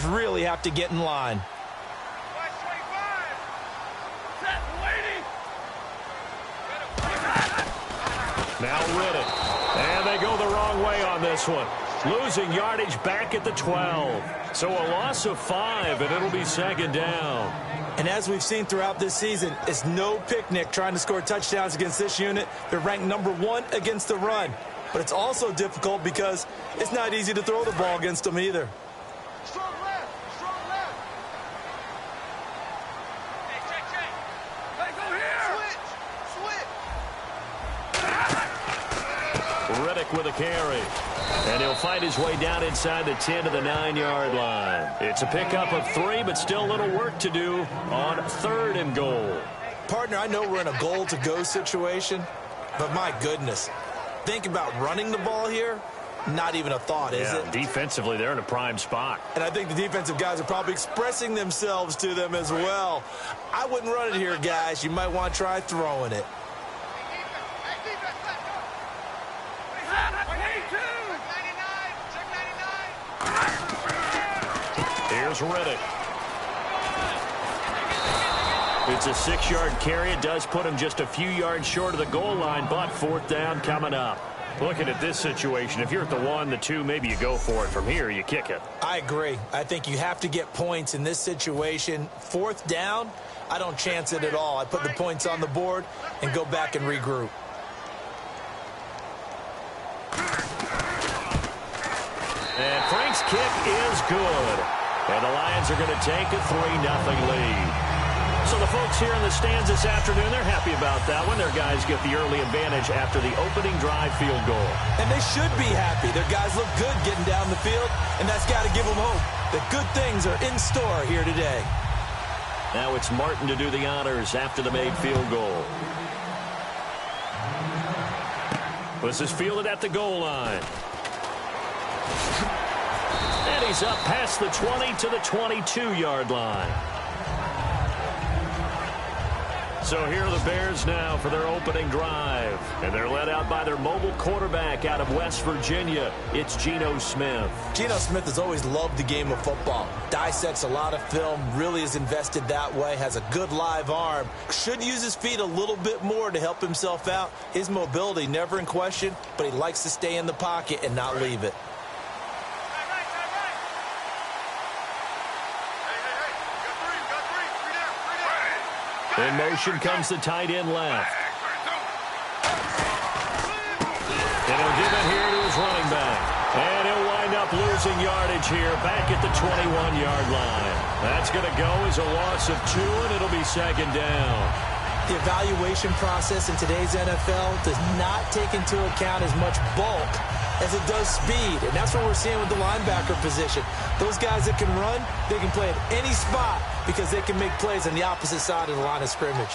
defenders really have to get in line. Now Riddick. And they go the wrong way on this one. Losing yardage back at the 12. So a loss of 5, and it'll be second down. And as we've seen throughout this season, it's no picnic trying to score touchdowns against this unit. They're ranked #1 against the run. But it's also difficult because it's not easy to throw the ball against them either. Strong left. Strong left. Hey, check. Hey, go here. Switch. Riddick with a carry. And he'll find his way down inside the 10 to the 9-yard line. It's a pickup of 3, but still a little work to do on 3rd and goal. Partner, I know we're in a goal-to-go situation, but my goodness. Think about running the ball here. Not even a thought, is it? Defensively, they're in a prime spot. And I think the defensive guys are probably expressing themselves to them as well. I wouldn't run it here, guys. You might want to try throwing it. Here's Riddick. It's a 6-yard carry. It does put him just a few yards short of the goal line, but 4th down coming up. Looking at this situation, if you're at the 1, the 2, maybe you go for it. From here, you kick it. I agree. I think you have to get points in this situation. 4th down, I don't chance it at all. I put the points on the board and go back and regroup. And Frank's kick is good. And the Lions are going to take a 3-0 lead. So the folks here in the stands this afternoon, they're happy about that one. Their guys get the early advantage after the opening drive field goal. And they should be happy. Their guys look good getting down the field, and that's got to give them hope that good things are in store here today. Now it's Martin to do the honors after the made field goal. This is fielded at the goal line. And he's up past the 20 to the 22-yard line. So here are the Bears now for their opening drive. And they're led out by their mobile quarterback out of West Virginia. It's Geno Smith. Geno Smith has always loved the game of football. Dissects a lot of film, really is invested that way, has a good live arm. Should use his feet a little bit more to help himself out. His mobility never in question, but he likes to stay in the pocket and not leave it. In motion comes the tight end left. And he'll give it here to his running back. And he'll wind up losing yardage here back at the 21-yard line. That's going to go as a loss of 2, and it'll be second down. The evaluation process in today's NFL does not take into account as much bulk as it does speed. And that's what we're seeing with the linebacker position. Those guys that can run, they can play at any spot because they can make plays on the opposite side of the line of scrimmage.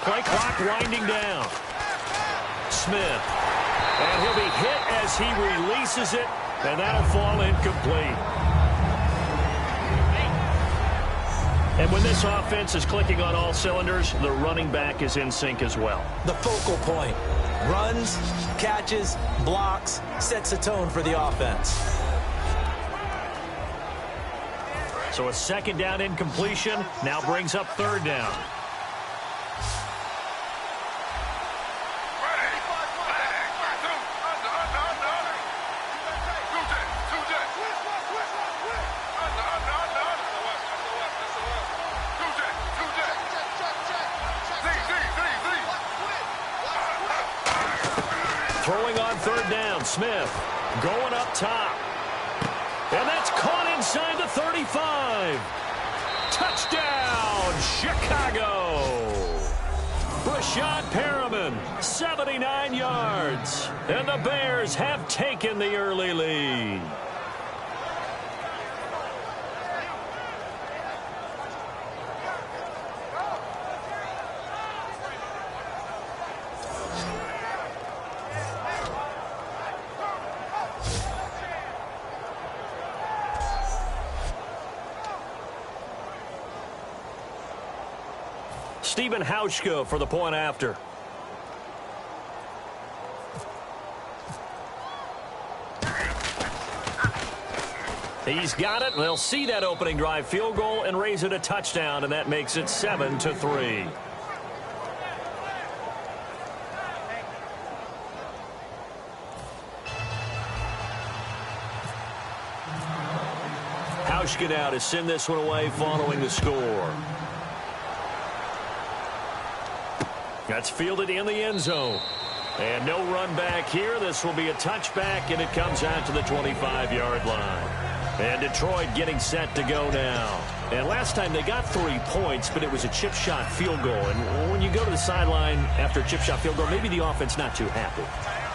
Play clock winding down. Smith. And he'll be hit as he releases it, and that'll fall incomplete. And when this offense is clicking on all cylinders, the running back is in sync as well. The focal point. Runs, catches, blocks, sets a tone for the offense. So a second down incompletion now brings up third down. Throwing on third down, Smith going up top. And that's caught inside the 35. Touchdown, Chicago. Rashad Perriman, 79 yards. And the Bears have taken the early lead. Stephen Hauschka for the point after. He's got it. They'll see that opening drive field goal and raise it a touchdown, and that makes it 7-3. Hauschka now to send this one away following the score. That's fielded in the end zone. And no run back here. This will be a touchback, and it comes out to the 25-yard line. And Detroit getting set to go now. And last time they got 3 points, but it was a chip shot field goal. And when you go to the sideline after a chip shot field goal, maybe the offense not too happy.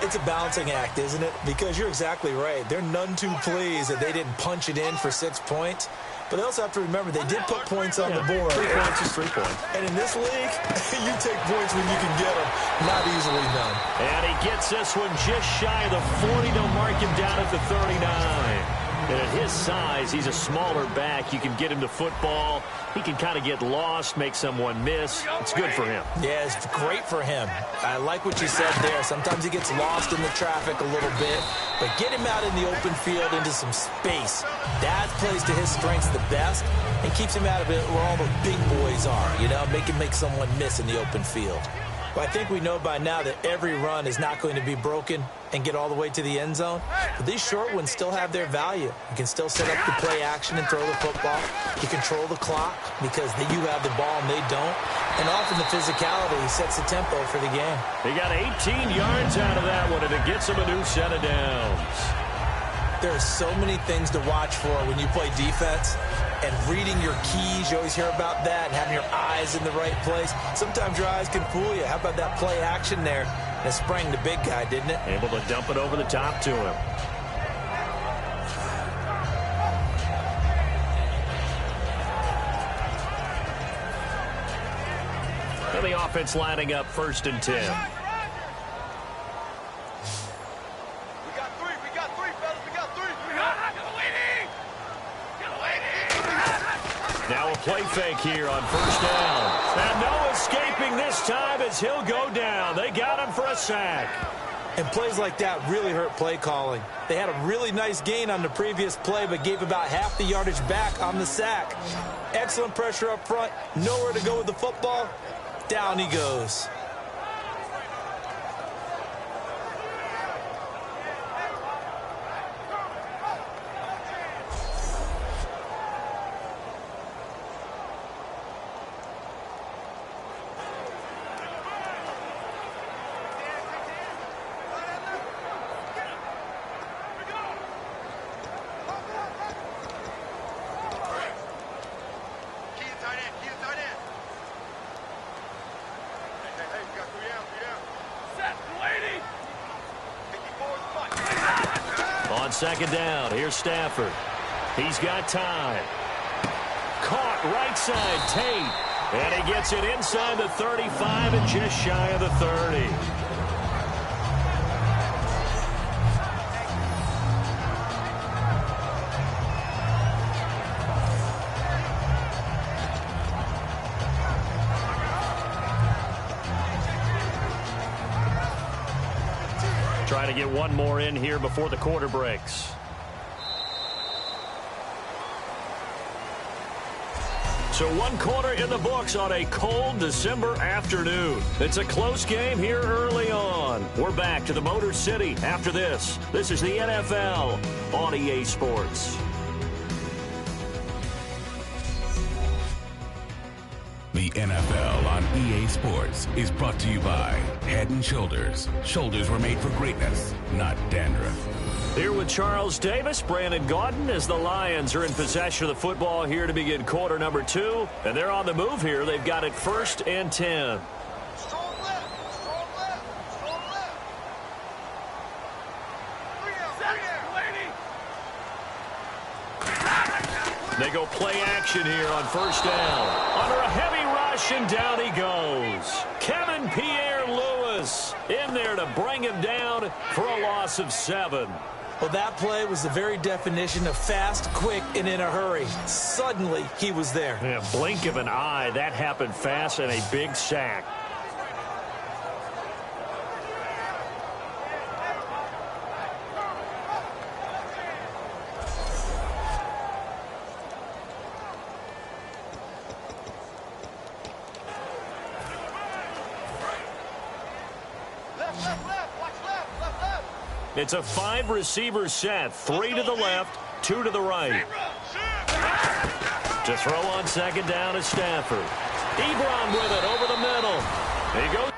It's a balancing act, isn't it? Because you're exactly right. They're none too pleased that they didn't punch it in for 6 points. But they also have to remember they did put points on the board. 3 points is 3 points. And in this league, you take points when you can get them. Not easily done. And he gets this one just shy of the 40. They'll mark him down at the 39. And at his size, he's a smaller back. You can get him to football. He can kind of get lost, make someone miss. It's good for him. Yeah, it's great for him. I like what you said there. Sometimes he gets lost in the traffic a little bit. But get him out in the open field into some space. That plays to his strengths the best and keeps him out of it where all the big boys are, you know, make someone miss in the open field. But I think we know by now that every run is not going to be broken and get all the way to the end zone. But these short ones still have their value. You can still set up the play action and throw the football. You control the clock because you have the ball and they don't. And often the physicality sets the tempo for the game. He got 18 yards out of that one, and it gets him a new set of downs. There are so many things to watch for when you play defense. And reading your keys, you always hear about that, and having your eyes in the right place. Sometimes your eyes can fool you. How about that play action there? And it sprang the big guy, didn't it? Able to dump it over the top to him. And the offense lining up 1st and 10. Now a play fake here on 1st down. And no escaping this time as he'll go down. They got him for a sack. And plays like that really hurt play calling. They had a really nice gain on the previous play, but gave about half the yardage back on the sack. Excellent pressure up front. Nowhere to go with the football. Down he goes. On 2nd down, here's Stafford. He's got time. Caught right side, Tate. And he gets it inside the 35 and just shy of the 30. Trying to get one more in here before the quarter breaks. So 1 quarter in the books on a cold December afternoon. It's a close game here early on. We're back to the Motor City after this. This is the NFL on EA Sports. The NFL on EA Sports is brought to you by Head & Shoulders. Shoulders were made for greatness, not dandruff. Here with Charles Davis, Brandon Gaudin, as the Lions are in possession of the football here to begin quarter number 2. And they're on the move here. They've got it 1st and 10. Strong left, strong left, strong left. 3 out, 3 out. They go play action here on 1st down. Under a heavy rush, and down he goes. Kevin Pierre-Louis in there to bring him down for a loss of 7. Well, that play was the very definition of fast, quick, and in a hurry. Suddenly, he was there. Yeah, blink of an eye, that happened fast, and a big sack. It's a 5-receiver set, 3 to the left, 2 to the right. To throw on second down is Stafford. Ebron with it over the middle. He goes.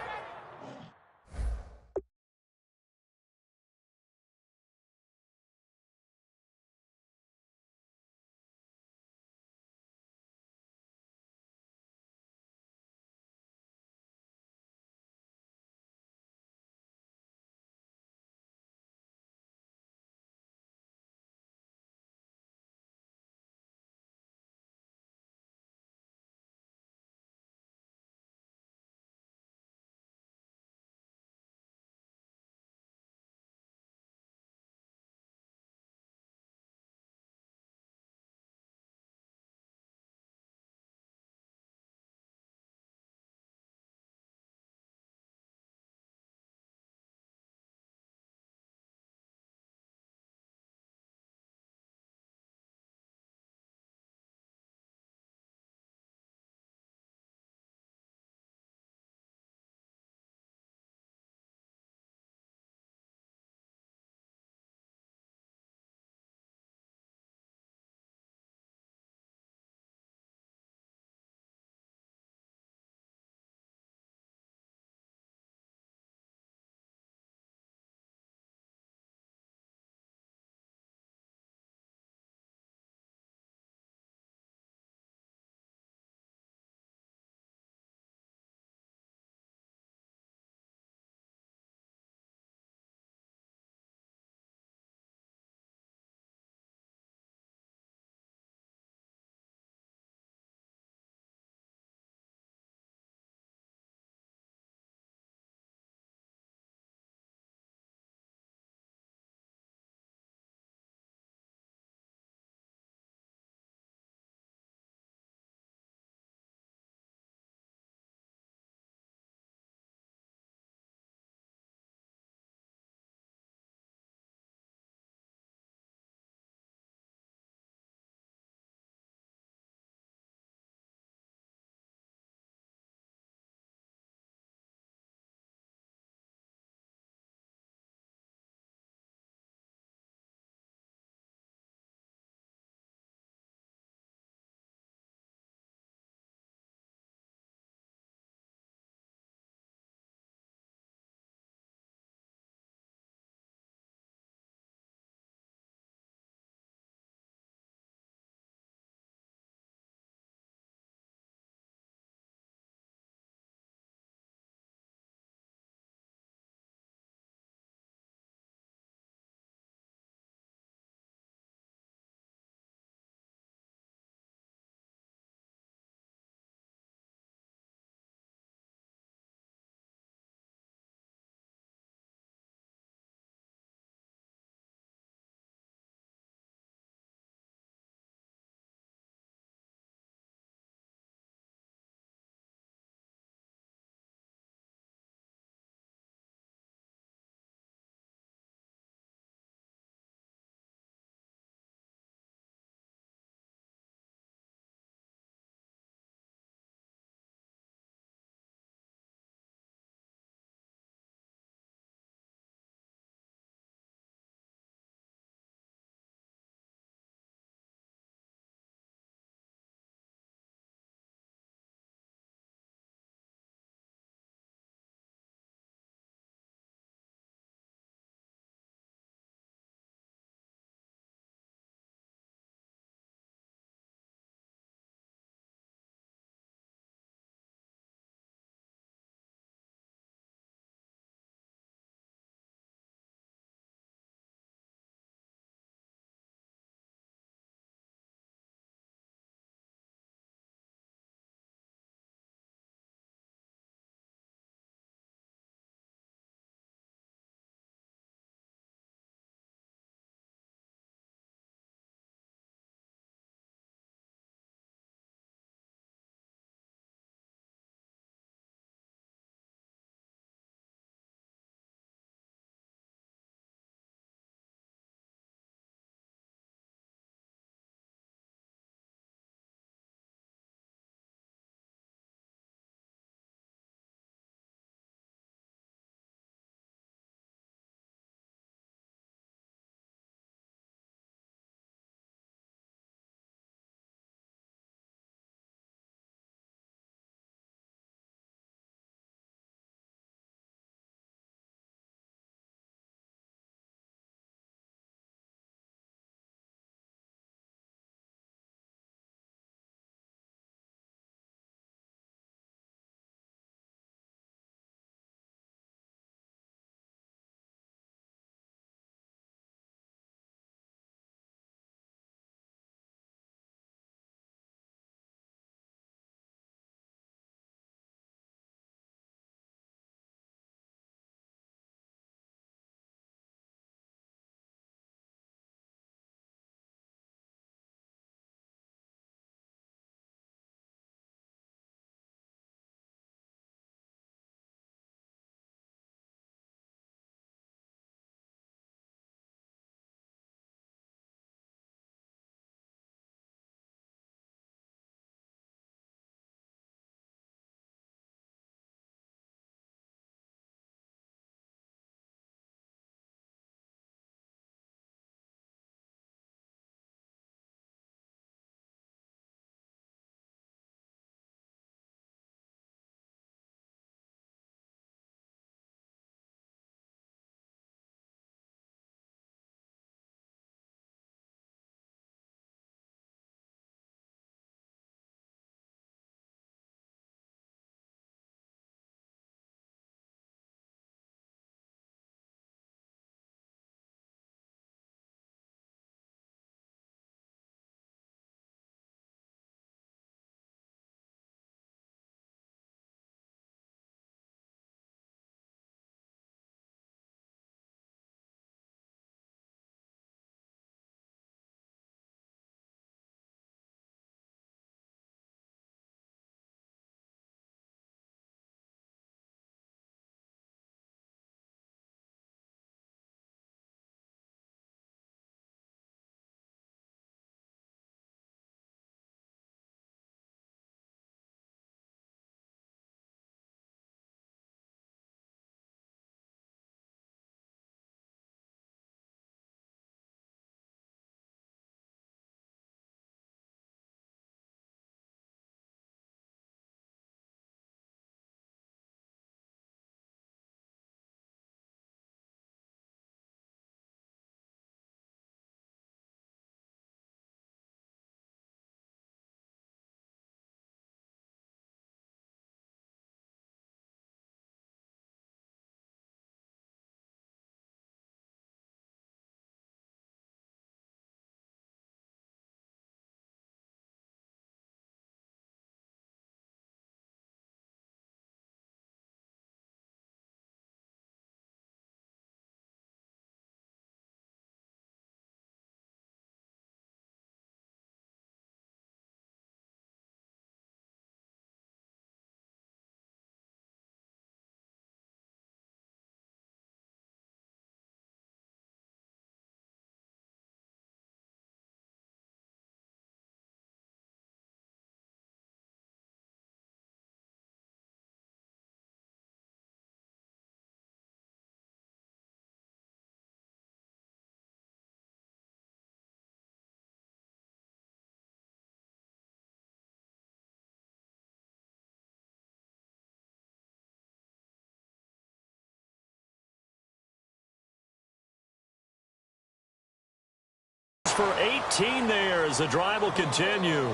for 18 there as the drive will continue.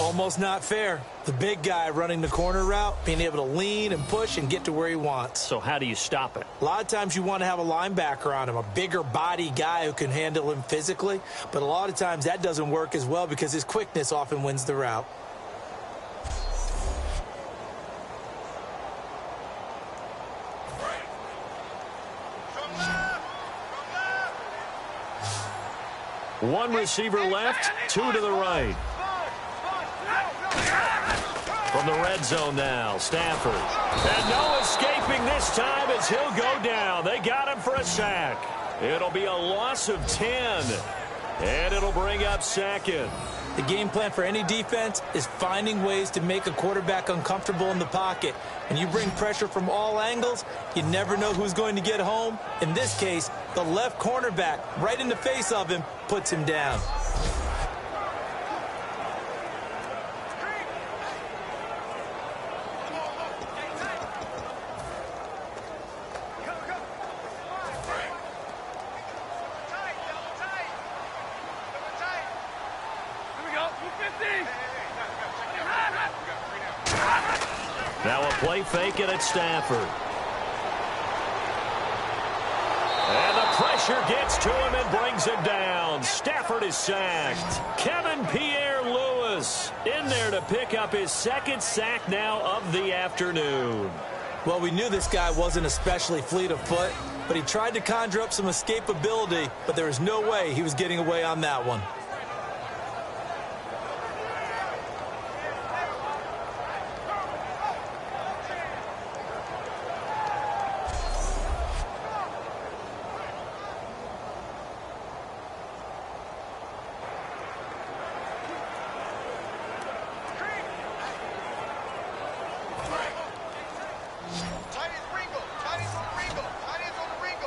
Almost not fair. The big guy running the corner route, being able to lean and push and get to where he wants. So how do you stop it? A lot of times you want to have a linebacker on him, a bigger body guy who can handle him physically. But a lot of times that doesn't work as well because his quickness often wins the route. One receiver left, two to the right. From the red zone now, Stafford. And no escaping this time as he'll go down. They got him for a sack. It'll be a loss of 10. And it'll bring up second. The game plan for any defense is finding ways to make a quarterback uncomfortable in the pocket. When you bring pressure from all angles, you never know who's going to get home. In this case, the left cornerback, right in the face of him, puts him down. Now a play fake it at Stafford. And the pressure gets to him and brings him down. Stafford is sacked. Kevin Pierre-Louis in there to pick up his second sack now of the afternoon. Well, we knew this guy wasn't especially fleet of foot, but he tried to conjure up some escapability, but there was no way he was getting away on that one.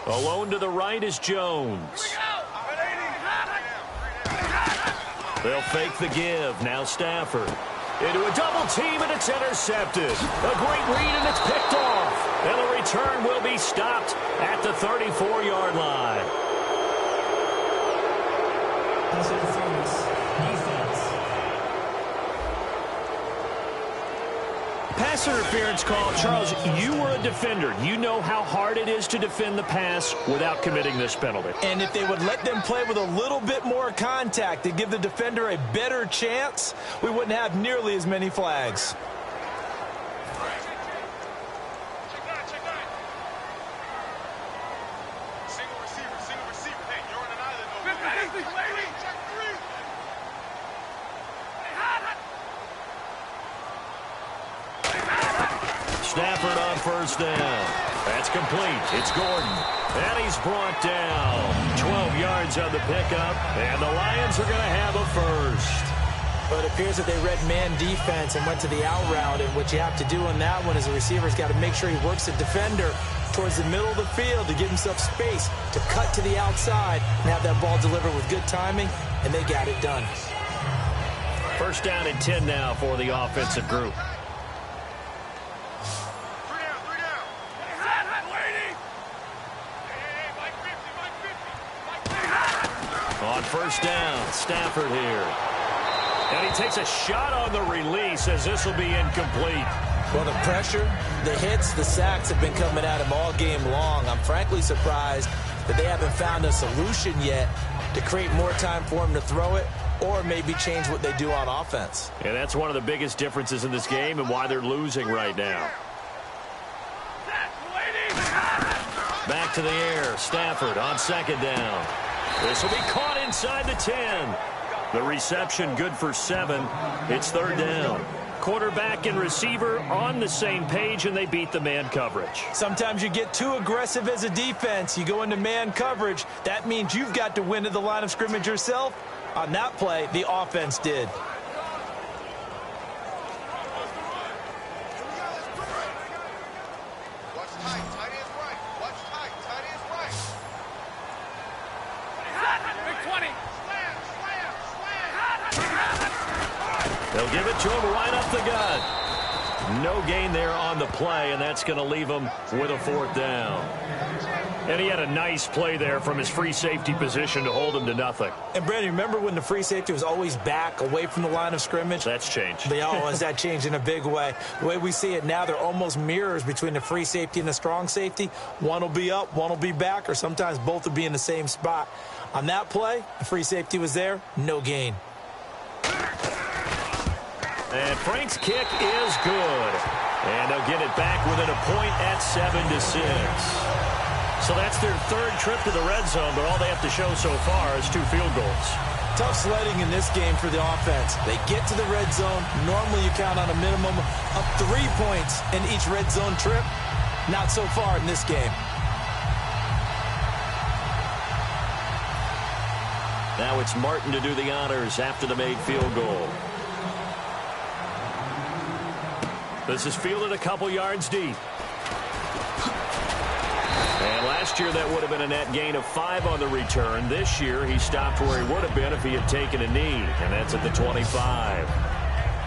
Alone to the right is Jones. They'll fake the give. Now Stafford. Into a double team, and it's intercepted. A great read, and it's picked off. And the return will be stopped at the 34-yard line. Pass interference call. Charles, you were a defender. You know how hard it is to defend the pass without committing this penalty. And if they would let them play with a little bit more contact to give the defender a better chance, we wouldn't have nearly as many flags. Stafford on first down. That's complete. It's Gordon. And he's brought down. 12 yards on the pickup. And the Lions are going to have a first. But it appears that they read man defense and went to the out route. And what you have to do on that one is the receiver's got to make sure he works the defender towards the middle of the field to give himself space to cut to the outside and have that ball delivered with good timing. And they got it done. First down and 10 now for the offensive group. On first down, Stafford here. And he takes a shot on the release as this will be incomplete. Well, the pressure, the hits, the sacks have been coming at him all game long. I'm frankly surprised that they haven't found a solution yet to create more time for him to throw it or maybe change what they do on offense. And that's one of the biggest differences in this game and why they're losing right now. Back to the air, Stafford on second down. This will be caught inside the 10. The reception good for 7. It's third down. Quarterback and receiver on the same page, and they beat the man coverage. Sometimes you get too aggressive as a defense. You go into man coverage. That means you've got to win at the line of scrimmage yourself. On that play, the offense did. They'll give it to him right up the gut. No gain there on the play, and that's going to leave him with a fourth down. And he had a nice play there from his free safety position to hold him to nothing. And, Brandon, remember when the free safety was always back, away from the line of scrimmage? That's changed. That changed in a big way. The way we see it now, they're almost mirrors between the free safety and the strong safety. One will be up, one will be back, or sometimes both will be in the same spot. On that play, the free safety was there, no gain. And Frank's kick is good. And they'll get it back within a point at 7-6. So that's their third trip to the red zone, but all they have to show so far is 2 field goals. Tough sledding in this game for the offense. They get to the red zone. Normally you count on a minimum of 3 points in each red zone trip. Not so far in this game. Now it's Martin to do the honors after the made field goal. This is fielded a couple yards deep. And last year that would have been a net gain of 5 on the return. This year he stopped where he would have been if he had taken a knee, and that's at the 25.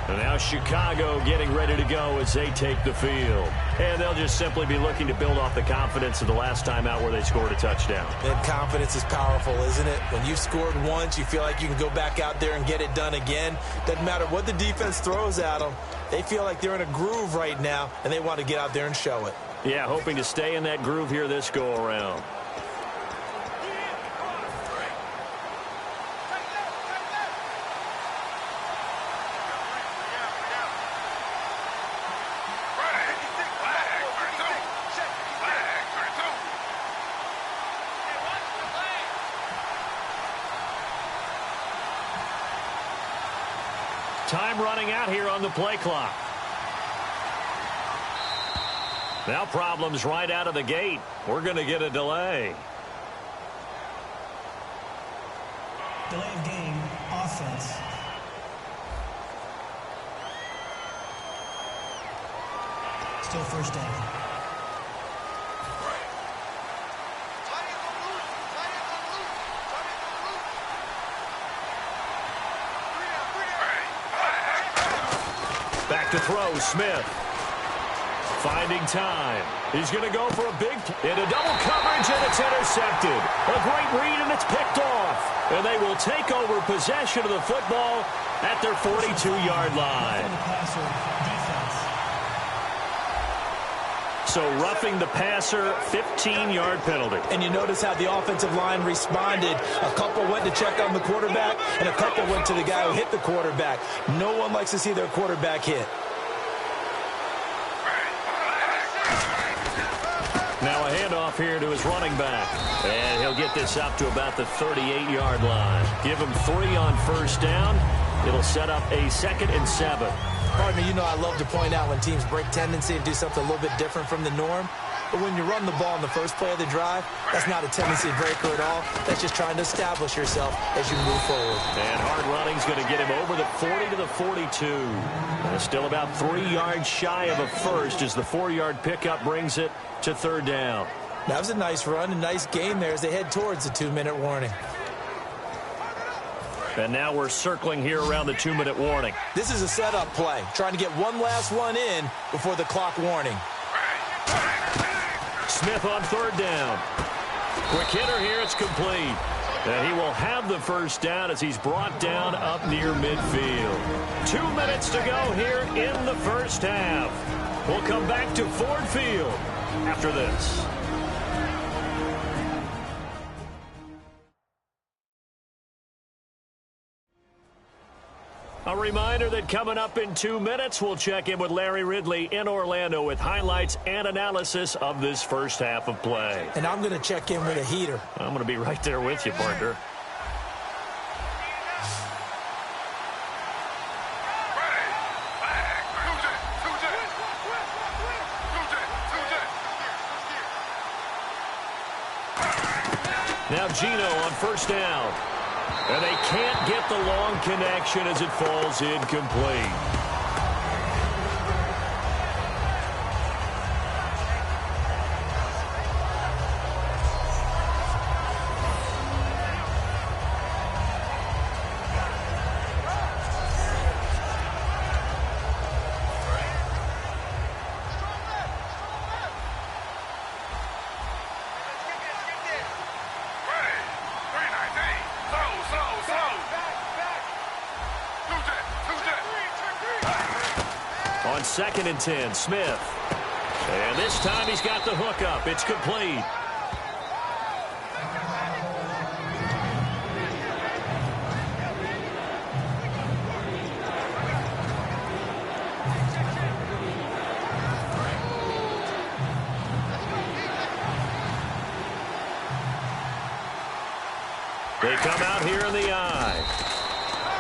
And now Chicago getting ready to go as they take the field. And they'll just simply be looking to build off the confidence of the last time out where they scored a touchdown. And confidence is powerful, isn't it? When you've scored once, you feel like you can go back out there and get it done again. Doesn't matter what the defense throws at them. They feel like they're in a groove right now, and they want to get out there and show it. Yeah, hoping to stay in that groove here this go-around. Time running out here on the play clock. Now problems right out of the gate. We're going to get a delay. Delay of game, offense. Still first down. Back to throw, Smith. Finding time. He's going to go for a big into double coverage, and it's intercepted. A great read, and it's picked off. And they will take over possession of the football at their 42-yard line. So roughing the passer, 15-yard penalty. And you notice how the offensive line responded. A couple went to check on the quarterback, and a couple went to the guy who hit the quarterback. No one likes to see their quarterback hit. Now a handoff here to his running back. And he'll get this up to about the 38-yard line. Give him 3 on first down. It'll set up a 2nd and 7. Pardon me, you know I love to point out when teams break tendency and do something a little bit different from the norm. But when you run the ball in the first play of the drive, that's not a tendency breaker at all. That's just trying to establish yourself as you move forward. And hard running's going to get him over the 40 to the 42. And still about 3 yards shy of a first as the 4-yard pickup brings it to 3rd down. That was a nice run, a nice gain there as they head towards the 2-minute warning. And now we're circling here around the 2-minute warning. This is a setup play, trying to get one last one in before the clock warning. Smith on 3rd down. Quick hitter here, it's complete. And he will have the first down as he's brought down up near midfield. 2 minutes to go here in the first half. We'll come back to Ford Field after this. A reminder that coming up in 2 minutes, we'll check in with Larry Ridley in Orlando with highlights and analysis of this first half of play. And I'm going to check in with a heater. I'm going to be right there with you, partner. Now Gino on first down. And they can't get the long connection as it falls incomplete. on 2nd and 10, Smith. And this time he's got the hook up. It's complete. They come out here in the eye.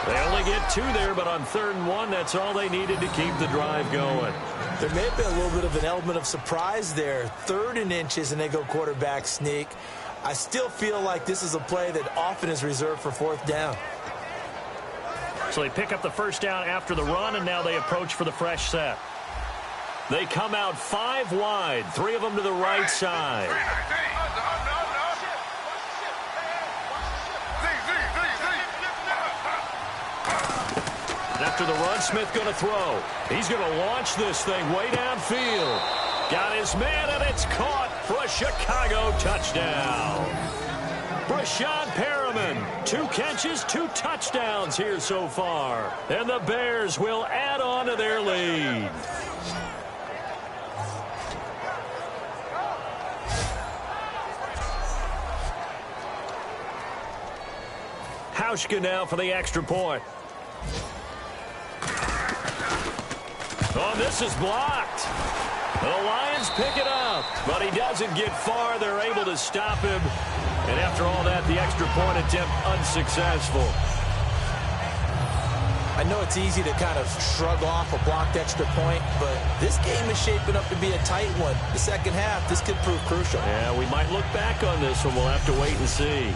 They only get 2 there, but on 3rd and 1, that's all they needed to keep the drive going. There may have been a little bit of an element of surprise there. 3rd and inches, and they go quarterback sneak. I still feel like this is a play that often is reserved for 4th down. So they pick up the 1st down after the run, and now they approach for the fresh set. They come out 5 wide, 3 of them to the right side. After the run, Smith going to throw. He's going to launch this thing way downfield. Got his man, and it's caught for a Chicago touchdown. Brashad Perriman, 2 catches, 2 touchdowns here so far. And the Bears will add on to their lead. Hauschka now for the extra point. Oh, this is blocked. The Lions pick it up, but he doesn't get far. They're able to stop him. And after all that, the extra point attempt unsuccessful. I know it's easy to kind of shrug off a blocked extra point, but this game is shaping up to be a tight one. The second half, this could prove crucial. Yeah, we might look back on this one. We'll have to wait and see.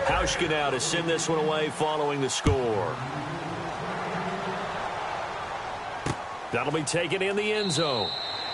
Hauschka now to send this one away following the score. That'll be taken in the end zone.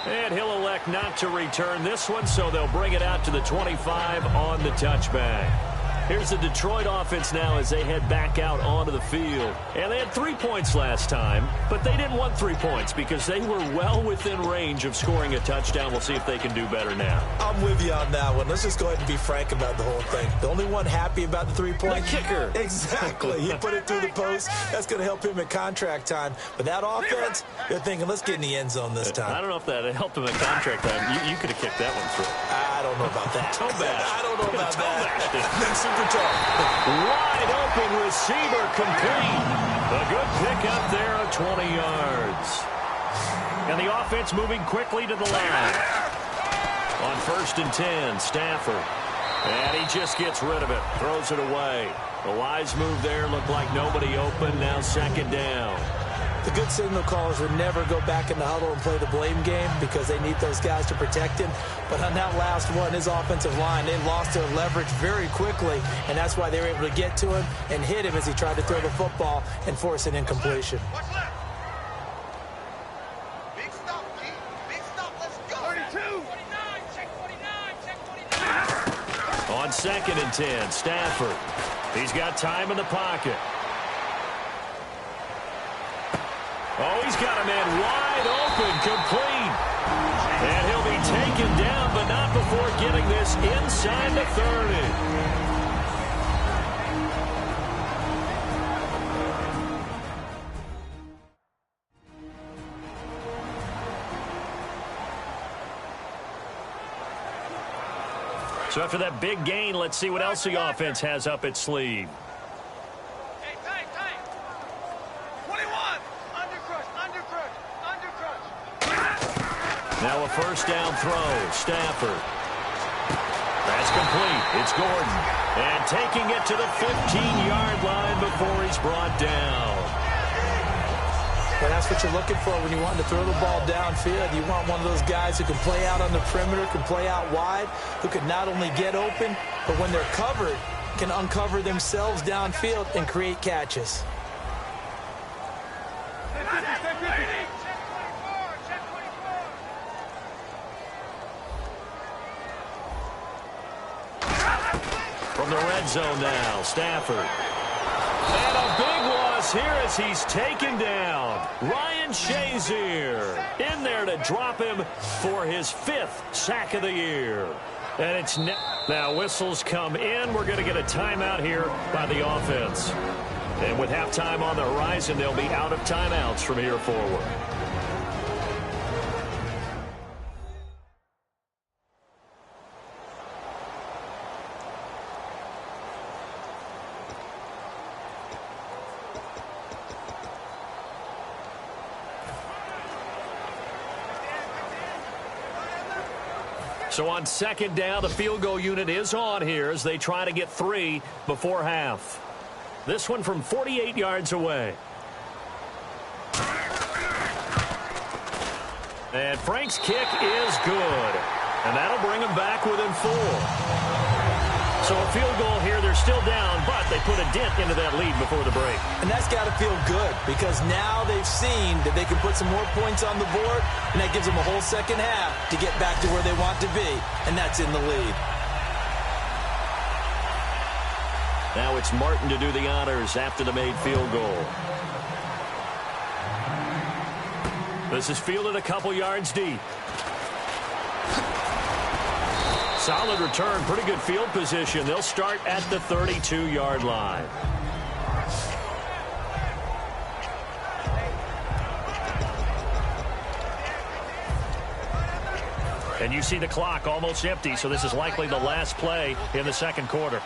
And he'll elect not to return this one, so they'll bring it out to the 25 on the touchback. Here's the Detroit offense now as they head back out onto the field. And they had 3 points last time, but they didn't want 3 points because they were well within range of scoring a touchdown. We'll see if they can do better now. I'm with you on that one. Let's just go ahead and be frank about the whole thing. The only one happy about the 3-point. The kicker. Exactly. He put it through the post. That's going to help him at contract time. But that offense, they're thinking, let's get in the end zone this time. I don't know if that helped him at contract time. You could have kicked that one through. I don't know about that. Toe bash. I don't know about that. Super toe. Wide open receiver complete. A good pickup there of 20 yards. And the offense moving quickly to the line. On 1st and 10, Stafford. And he just gets rid of it. Throws it away. The wise move there. Looked like nobody open. Now 2nd down. The good signal callers would never go back in the huddle and play the blame game because they need those guys to protect him. But on that last one, his offensive line, they lost their leverage very quickly, and that's why they were able to get to him and hit him as he tried to throw the football and force an incompletion. Big stop, G. Big stop. Let's go. 32. 49. Check 49. Check 49. On 2nd and 10, Stafford. He's got time in the pocket. Oh, he's got a man wide open, complete. And he'll be taken down, but not before getting this inside the 30. So after that big gain, let's see what else the offense has up its sleeve. Hey, tight. 21. Undercrush. Now a 1st down throw. Stafford. That's complete. It's Gordon. And taking it to the 15-yard line before he's brought down. Well, that's what you're looking for when you want to throw the ball downfield. You want one of those guys who can play out on the perimeter, can play out wide, who can not only get open, but when they're covered, can uncover themselves downfield and create catches. From the red zone now, Stafford. And a big loss here as he's taken down. Ryan Shazier in there to drop him for his 5th sack of the year. And it's now whistles come in. We're going to get a timeout here by the offense. And with halftime on the horizon, they'll be out of timeouts from here forward. So on second down, the field goal unit is on here as they try to get 3 before half. This one from 48 yards away. And Frank's kick is good. And that'll bring them back within 4. So a field goal here, they're still down, but they put a dent into that lead before the break. And that's got to feel good because now they've seen that they can put some more points on the board, and that gives them a whole second half to get back to where they want to be, and that's in the lead. Now it's Martin to do the honors after the made field goal. This is fielded a couple yards deep. Solid return, pretty good field position. They'll start at the 32-yard line. And you see the clock almost empty, so this is likely the last play in the second quarter.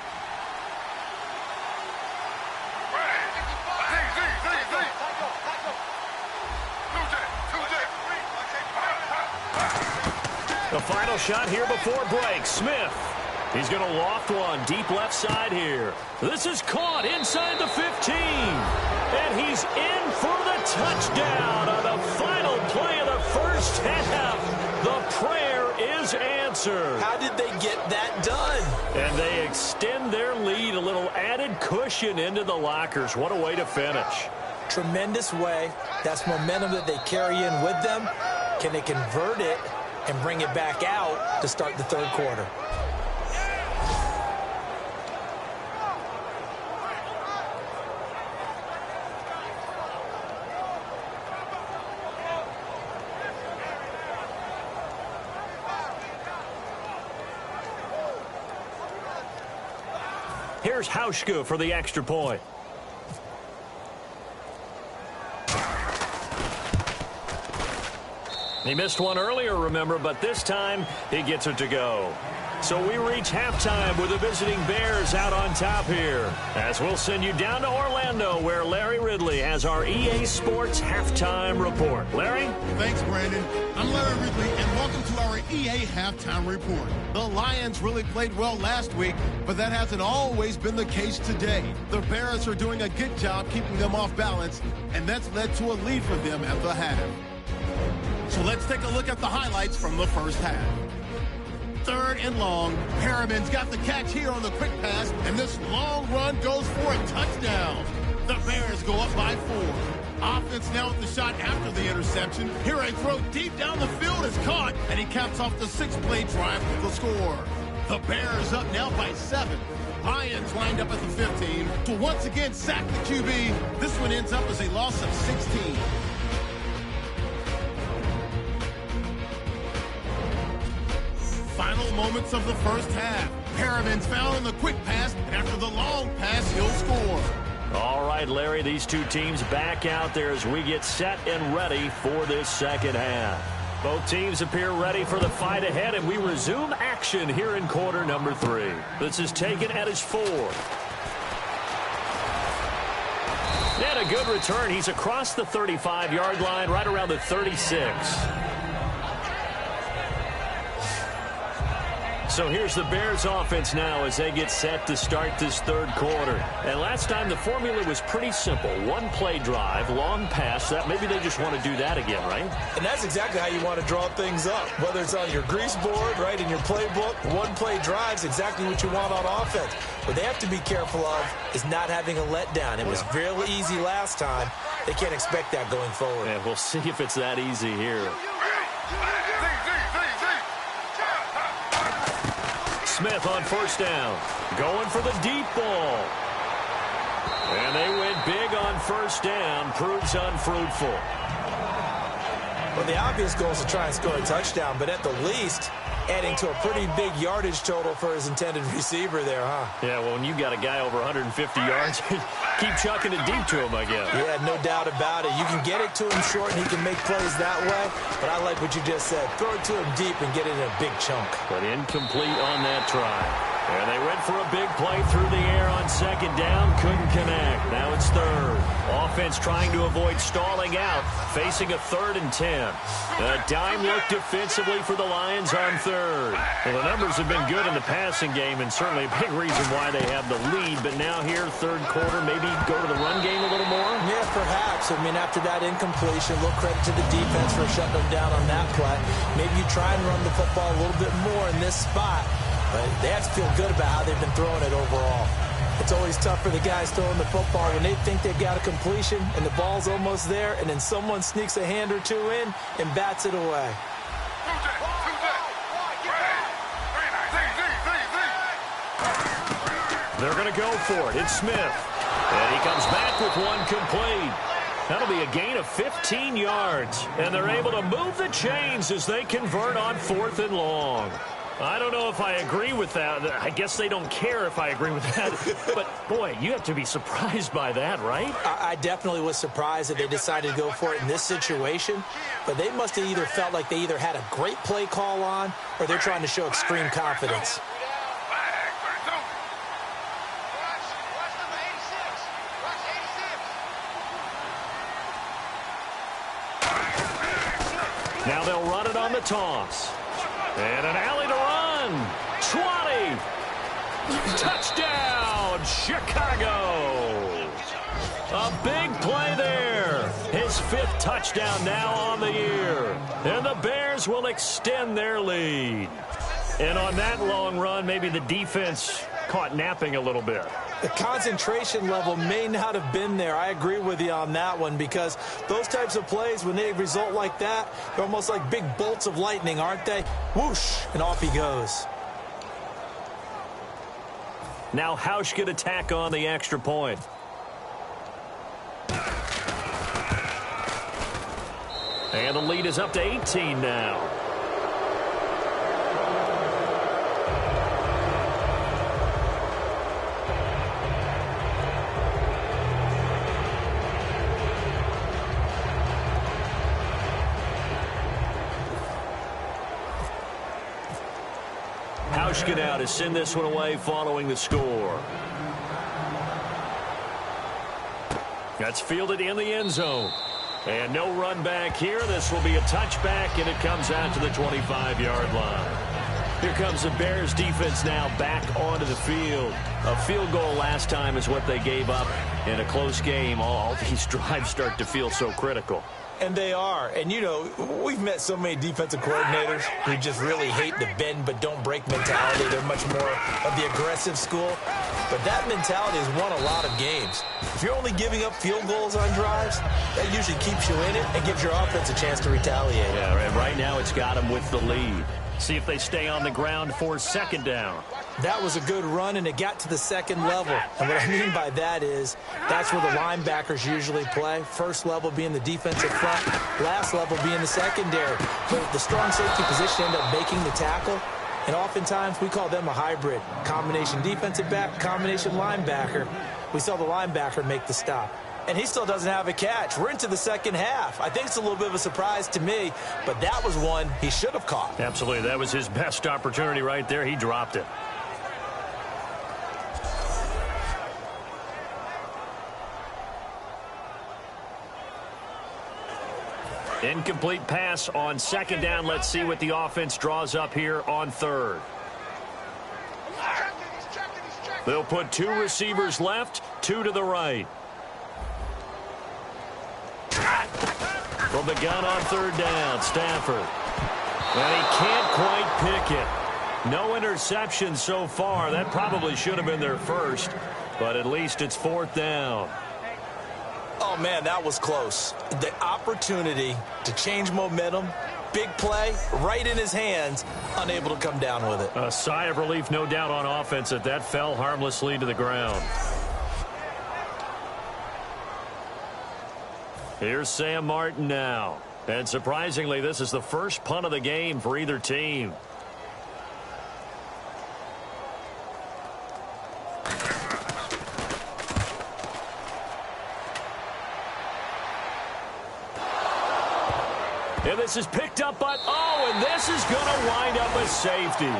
The final shot here before break. Smith. He's going to loft one deep left side here. This is caught inside the 15. And he's in for the touchdown on the final play of the first half. The prayer is answered. How did they get that done? And they extend their lead, a little added cushion into the lockers. What a way to finish. Tremendous way. That's momentum that they carry in with them. Can they convert it and bring it back out to start the third quarter? Here's Hauschka for the extra point. He missed one earlier, remember, but this time he gets it to go. So we reach halftime with the visiting Bears out on top here. As we'll send you down to Orlando, where Larry Ridley has our EA Sports Halftime Report. Larry? Thanks, Brandon. I'm Larry Ridley, and welcome to our EA Halftime Report. The Lions really played well last week, but that hasn't always been the case today. The Bears are doing a good job keeping them off balance, and that's led to a lead for them at the half. So let's take a look at the highlights from the first half. 3rd and long. Perriman's got the catch here on the quick pass, and this long run goes for a touchdown. The Bears go up by 4. Offense now with the shot after the interception. Here a throw deep down the field is caught, and he caps off the 6-play drive with the score. The Bears up now by 7. Lions lined up at the 15 to once again sack the QB. This one ends up as a loss of 16. Final moments of the first half. Perriman's found in the quick pass, and after the long pass, he'll score. All right, Larry, these two teams back out there as we get set and ready for this second half. Both teams appear ready for the fight ahead, and we resume action here in quarter number 3. This is taken at his 4. And a good return. He's across the 35-yard line, right around the 36. So here's the Bears offense now as they get set to start this third quarter. And last time the formula was pretty simple. 1-play drive, long pass. That maybe they just want to do that again, right? And that's exactly how you want to draw things up. Whether it's on your grease board, right, in your playbook, 1-play drive's exactly what you want on offense. What they have to be careful of is not having a letdown. It was real easy last time. They can't expect that going forward. And we'll see if it's that easy here. Smith on first down, going for the deep ball. And they went big on first down, proves unfruitful. Well, the obvious goal is to try and score a touchdown, but at the least, adding to a pretty big yardage total for his intended receiver there, huh? Yeah, well, when you got a guy over 150 yards, keep chucking it deep to him, I guess. Yeah, no doubt about it. You can get it to him short, and he can make plays that way. But I like what you just said. Throw it to him deep and get it in a big chunk. But incomplete on that try. And they went for a big play through the air on second down. Couldn't connect. Now it's third. Offense trying to avoid stalling out. Facing a 3rd and 10. A dime look defensively for the Lions on third. Well, the numbers have been good in the passing game, and certainly a big reason why they have the lead. But now here, third quarter, maybe go to the run game a little more? Yeah, perhaps. I mean, after that incompletion, a little credit to the defense for shutting them down on that play. Maybe you try and run the football a little bit more in this spot. But they have to feel good about how they've been throwing it overall. It's always tough for the guys throwing the football when they think they've got a completion and the ball's almost there, and then someone sneaks a hand or two in and bats it away. They're going to go for it. It's Smith. And he comes back with one complete. That'll be a gain of 15 yards. And they're able to move the chains as they convert on 4th and long. I don't know if I agree with that. I guess they don't care if I agree with that. But, boy, you have to be surprised by that, right? I definitely was surprised that they decided to go for it in this situation. But they must have either felt like they either had a great play call on or they're trying to show extreme confidence. Now they'll run it on the toss. And an alley to run. 20. Touchdown, Chicago. A big play there. His 5th touchdown now on the year. And the Bears will extend their lead. And on that long run, maybe the defense caught napping a little bit. The concentration level may not have been there. I agree with you on that one because those types of plays, when they result like that, they're almost like big bolts of lightning, aren't they? Whoosh, and off he goes. Now Hausch could attack on the extra point. And the lead is up to 18 now. Hauschka now to send this one away following the score. That's fielded in the end zone. And no run back here. This will be a touchback, and it comes out to the 25-yard line. Here comes the Bears defense now back onto the field. A field goal last time is what they gave up in a close game. All these drives start to feel so critical. And they are. And, you know, we've met so many defensive coordinators who just really hate the bend but don't break mentality. They're much more of the aggressive school. But that mentality has won a lot of games. If you're only giving up field goals on drives, that usually keeps you in it and gives your offense a chance to retaliate. Yeah, and right now it's got them with the lead. See if they stay on the ground for 2nd down. That was a good run, and it got to the 2nd level. And what I mean by that is that's where the linebackers usually play. First level being the defensive front, last level being the secondary. But the strong safety position ended up making the tackle. And oftentimes we call them a hybrid. Combination defensive back, combination linebacker. We saw the linebacker make the stop. And he still doesn't have a catch. We're into the 2nd half. I think it's a little bit of a surprise to me, but that was one he should have caught. Absolutely. That was his best opportunity right there. He dropped it. Incomplete pass on 2nd down. Let's see what the offense draws up here on 3rd. They'll put 2 receivers left, 2 to the right. From the gun on 3rd down, Stafford. And he can't quite pick it. No interception so far. That probably should have been their first, but at least it's 4th down. Oh, man, that was close. The opportunity to change momentum, big play, right in his hands, unable to come down with it. A sigh of relief, no doubt, on offense that fell harmlessly to the ground. Here's Sam Martin now. And surprisingly, this is the first punt of the game for either team. And this is picked up by, and this is going to wind up a safety.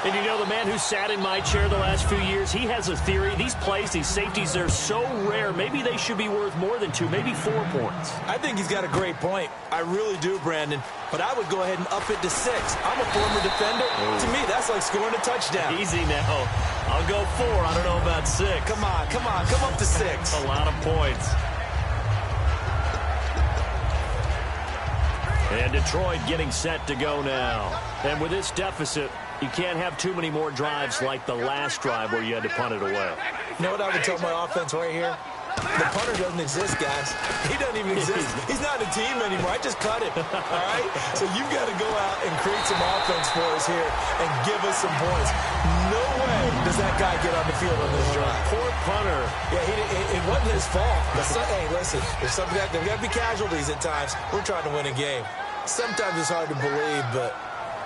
And you know, the man who sat in my chair the last few years, he has a theory. These plays, these safeties, they're so rare. Maybe they should be worth more than 2, maybe 4 points. I think he's got a great point. I really do, Brandon. But I would go ahead and up it to 6. I'm a former defender. Ooh. To me, that's like scoring a touchdown. Easy now. I'll go 4. I don't know about 6. Come on. Come up to 6. A lot of points. And Detroit getting set to go now. And with this deficit, you can't have too many more drives like the last drive where you had to punt it away. You know what I would tell my offense right here? The punter doesn't exist, guys. He doesn't even exist. He's not a team anymore. I just cut him, all right? So you've got to go out and create some offense for us here and give us some points. No way does that guy get on the field on this drive. Poor punter. Yeah, it wasn't his fault. But hey, listen, there's got to be casualties at times. We're trying to win a game. Sometimes it's hard to believe, but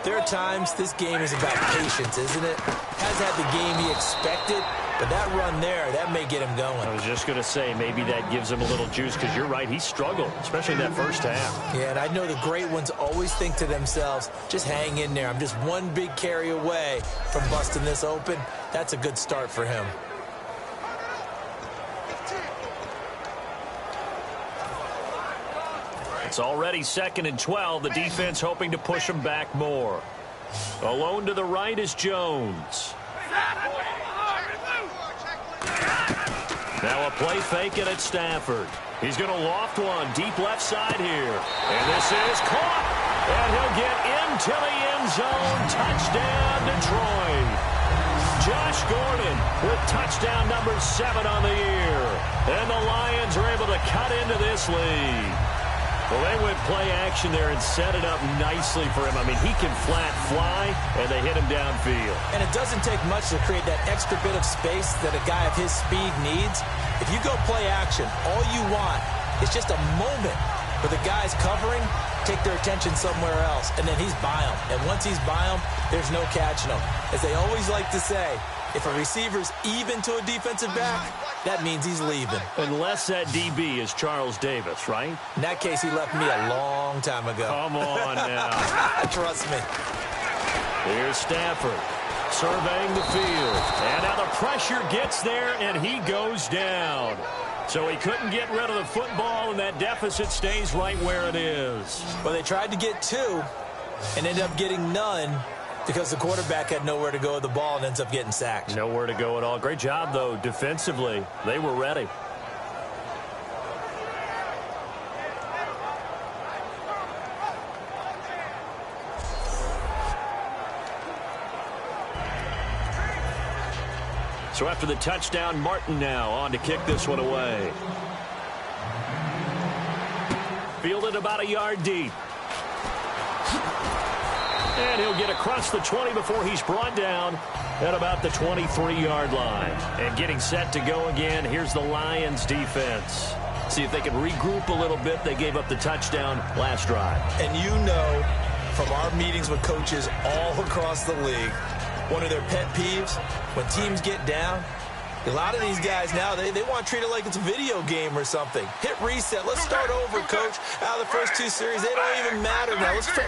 there are times this game is about patience, isn't it? Hasn't had the game he expected, but that run there, that may get him going. I was just going to say, maybe that gives him a little juice, because you're right, he struggled, especially in that first half. Yeah, and I know the great ones always think to themselves, just hang in there. I'm just one big carry away from busting this open. That's a good start for him. It's already 2nd and 12. The defense hoping to push him back more. Alone to the right is Jones. Now a play fake it at Stafford. He's going to loft one deep left side here. And this is caught. And he'll get into the end zone. Touchdown, Detroit. Josh Gordon with touchdown number 7 on the year. And the Lions are able to cut into this lead. Well, they went play action there and set it up nicely for him. I mean, he can flat fly, and they hit him downfield. And it doesn't take much to create that extra bit of space that a guy of his speed needs. If you go play action, all you want is just a moment where the guy's covering, take their attention somewhere else, and then he's by him. And once he's by him, there's no catching him. As they always like to say, if a receiver's even to a defensive back, that means he's leaving. Unless that DB is Charles Davis, right? In that case, he left me a long time ago. Come on now. Trust me. Here's Stafford surveying the field. And now the pressure gets there, and he goes down. So he couldn't get rid of the football, and that deficit stays right where it is. Well, they tried to get 2 and ended up getting none, because the quarterback had nowhere to go with the ball and ends up getting sacked. Nowhere to go at all. Great job, though, defensively. They were ready. So after the touchdown, Martin now on to kick this one away. Fielded about a yard deep. And he'll get across the 20 before he's brought down at about the 23-yard line. And getting set to go again, here's the Lions defense. See if they can regroup a little bit. They gave up the touchdown last drive. And you know from our meetings with coaches all across the league, one of their pet peeves, when teams get down, a lot of these guys now, they want to treat it like it's a video game or something. Hit reset. Let's start over, coach. Out of the first 2 series, they don't even matter now. Let's play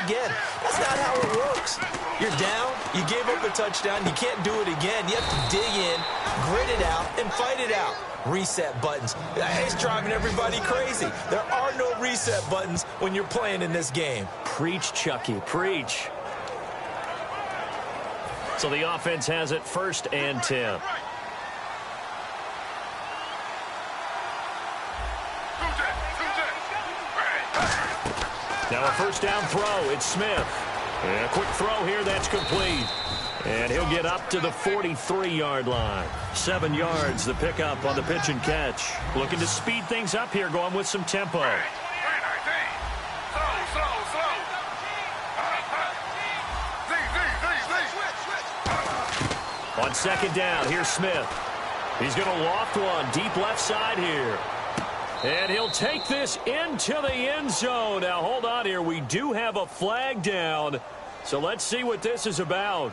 again. That's not how it works. You're down. You gave up a touchdown. You can't do it again. You have to dig in, grit it out, and fight it out. Reset buttons. It's driving everybody crazy. There are no reset buttons when you're playing in this game. Preach, Chucky. Preach. So the offense has it 1st and 10. Now a first down throw. It's Smith. And a quick throw here. That's complete. And he'll get up to the 43-yard line. 7 yards, the pickup on the pitch and catch. Looking to speed things up here, going with some tempo. On 2nd down, here's Smith. He's going to loft one deep left side here. And he'll take this into the end zone. Now, hold on here. We do have a flag down. So let's see what this is about.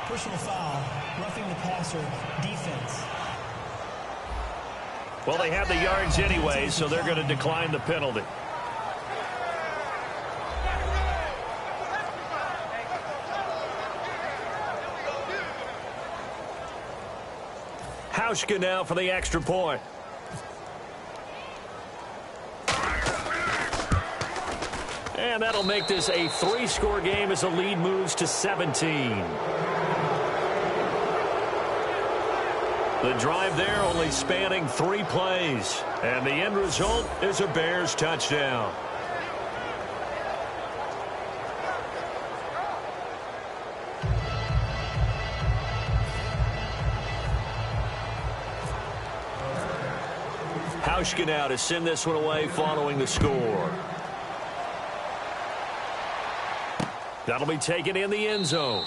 Personal foul, roughing the passer, defense. Well, they have the yards anyway, so they're going to decline the penalty. Hauschka now for the extra point. And that'll make this a 3-score game as the lead moves to 17. The drive there only spanning 3 plays. And the end result is a Bears touchdown. Hauschka now to send this one away following the score. That'll be taken in the end zone.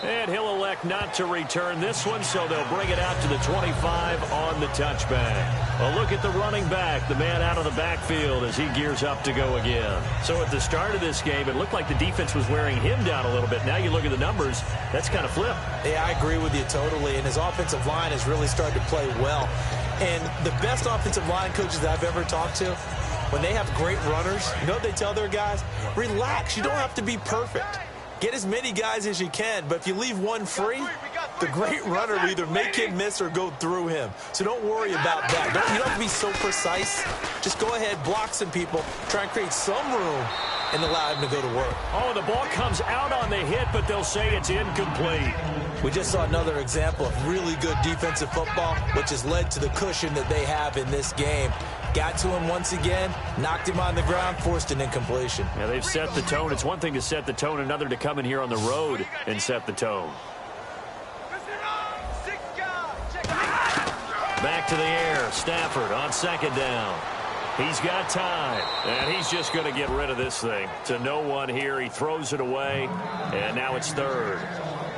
And he'll elect not to return this one, so they'll bring it out to the 25 on the touchback. A look at the running back, the man out of the backfield as he gears up to go again. So at the start of this game, it looked like the defense was wearing him down a little bit. Now you look at the numbers, that's kind of flipped. Yeah, I agree with you totally, and his offensive line has really started to play well. And the best offensive line coaches that I've ever talked to, when they have great runners, you know what they tell their guys? Relax, you don't have to be perfect. Get as many guys as you can, but if you leave one free, the great runner will either make him miss or go through him. So don't worry about that. You don't have to be so precise. Just go ahead, block some people, try and create some room, and allow him to go to work. Oh, the ball comes out on the hit, but they'll say it's incomplete. We just saw another example of really good defensive football, which has led to the cushion that they have in this game. Got to him once again, knocked him on the ground, forced an incompletion. Yeah, they've set the tone. It's one thing to set the tone, another to come in here on the road and set the tone. Back to the air, Stafford on second down. He's got time, and he's just going to get rid of this thing. To no one here, he throws it away, and now it's third.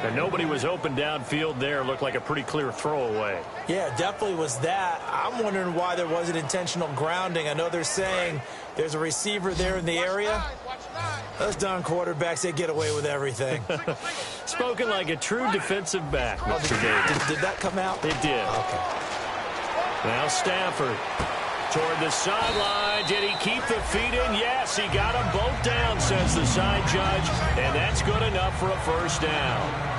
And nobody was open downfield there. Looked like a pretty clear throwaway. Yeah, definitely was that. I'm wondering why there wasn't intentional grounding. I know they're saying there's a receiver there in the area. Those darn quarterbacks, they get away with everything. Spoken like a true defensive back, Mr. Davis. Did that come out? It did. Okay. Now Stafford toward the sideline. Did he keep the feet in? Yes, he got them both down, says the side judge. And that's good enough for a first down.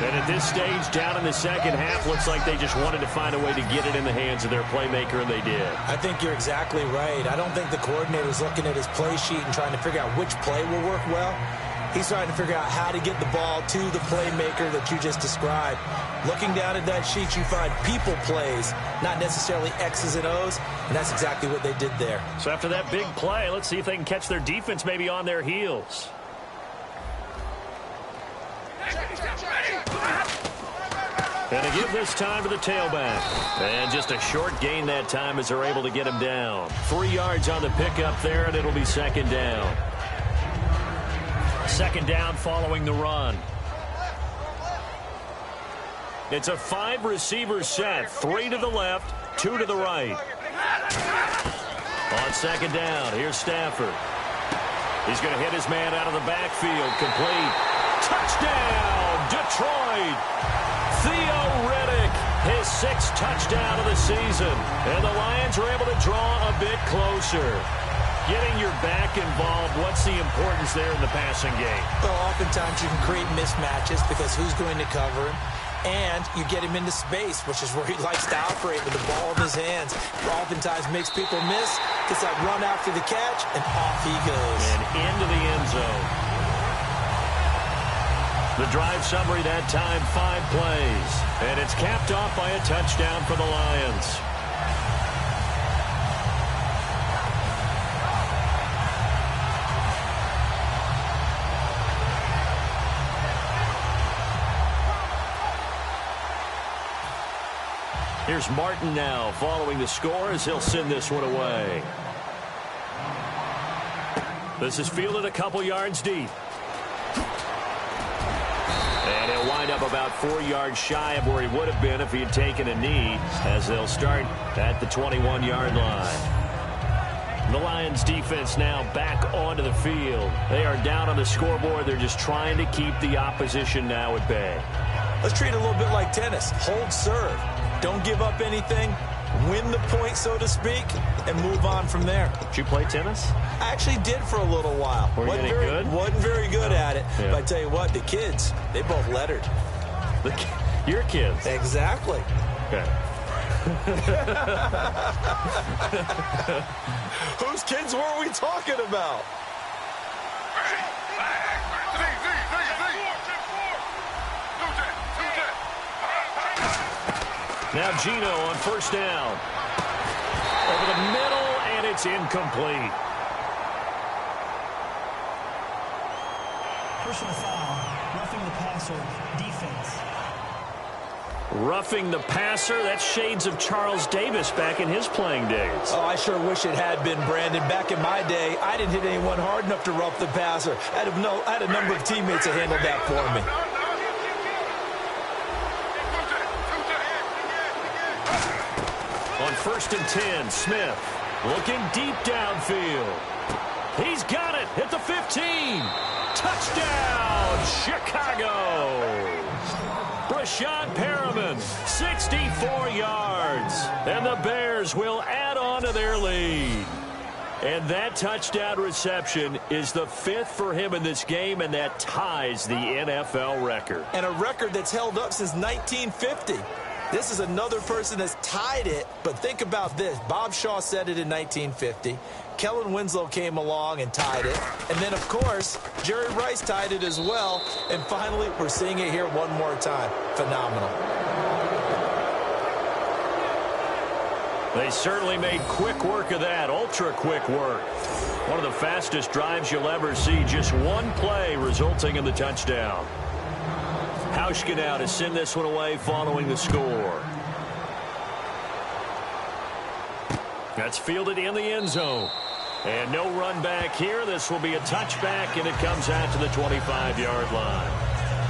And at this stage, down in the second half, looks like they just wanted to find a way to get it in the hands of their playmaker, and they did. I think you're exactly right. I don't think the coordinator's looking at his play sheet and trying to figure out which play will work well. He's trying to figure out how to get the ball to the playmaker that you just described. Looking down at that sheet, you find people plays, not necessarily X's and O's, and that's exactly what they did there. So after that big play, let's see if they can catch their defense maybe on their heels. And to give this time to the tailback. And just a short gain that time as they're able to get him down. 3 yards on the pickup there, and it'll be second down. Second down following the run. It's a 5-receiver set. 3 to the left, 2 to the right. On second down, here's Stafford. He's going to hit his man out of the backfield. Complete. Touchdown, Detroit. Theo Riddick, his 6th touchdown of the season. And the Lions are able to draw a bit closer. Getting your back involved, what's the importance there in the passing game? Well, oftentimes you can create mismatches because who's going to cover him? And you get him into space, which is where he likes to operate with the ball in his hands. Oftentimes makes people miss, gets that run after the catch, and off he goes. And into the end zone. The drive summary that time, 5 plays. And it's capped off by a touchdown for the Lions. Here's Martin now following the score as he'll send this one away. This is fielded a couple yards deep. And he'll wind up about 4 yards shy of where he would have been if he had taken a knee, as they'll start at the 21-yard line. The Lions defense now back onto the field. They are down on the scoreboard. They're just trying to keep the opposition now at bay. Let's treat it a little bit like tennis. Hold serve. Don't give up anything. win the point, so to speak, and move on from there. Did you play tennis? I actually did for a little while. Wasn't very good at it. Yeah. But I tell you what, the kids, they both lettered. Your kids? Exactly. Okay. Whose kids were we talking about? Now Gino on first down. Over the middle, and it's incomplete. Personal foul, roughing the passer, defense. Roughing the passer, that's shades of Charles Davis back in his playing days. Oh, I sure wish it had been, Brandon. Back in my day, I didn't hit anyone hard enough to rough the passer. I had a number of teammates that handled that for me. On 1st and 10, Smith looking deep downfield. He's got it at the 15. Touchdown, Chicago. Brashad Perriman, 64 yards. And the Bears will add on to their lead. And that touchdown reception is the 5th for him in this game, and that ties the NFL record. And a record that's held up since 1950. This is another person that's tied it, but think about this. Bob Shaw said it in 1950. Kellen Winslow came along and tied it. And then, of course, Jerry Rice tied it as well. And finally, we're seeing it here one more time. Phenomenal. They certainly made quick work of that, ultra-quick work. One of the fastest drives you'll ever see, just one play resulting in the touchdown. Hauschka now to send this one away following the score. That's fielded in the end zone. And no run back here. This will be a touchback, and it comes out to the 25-yard line.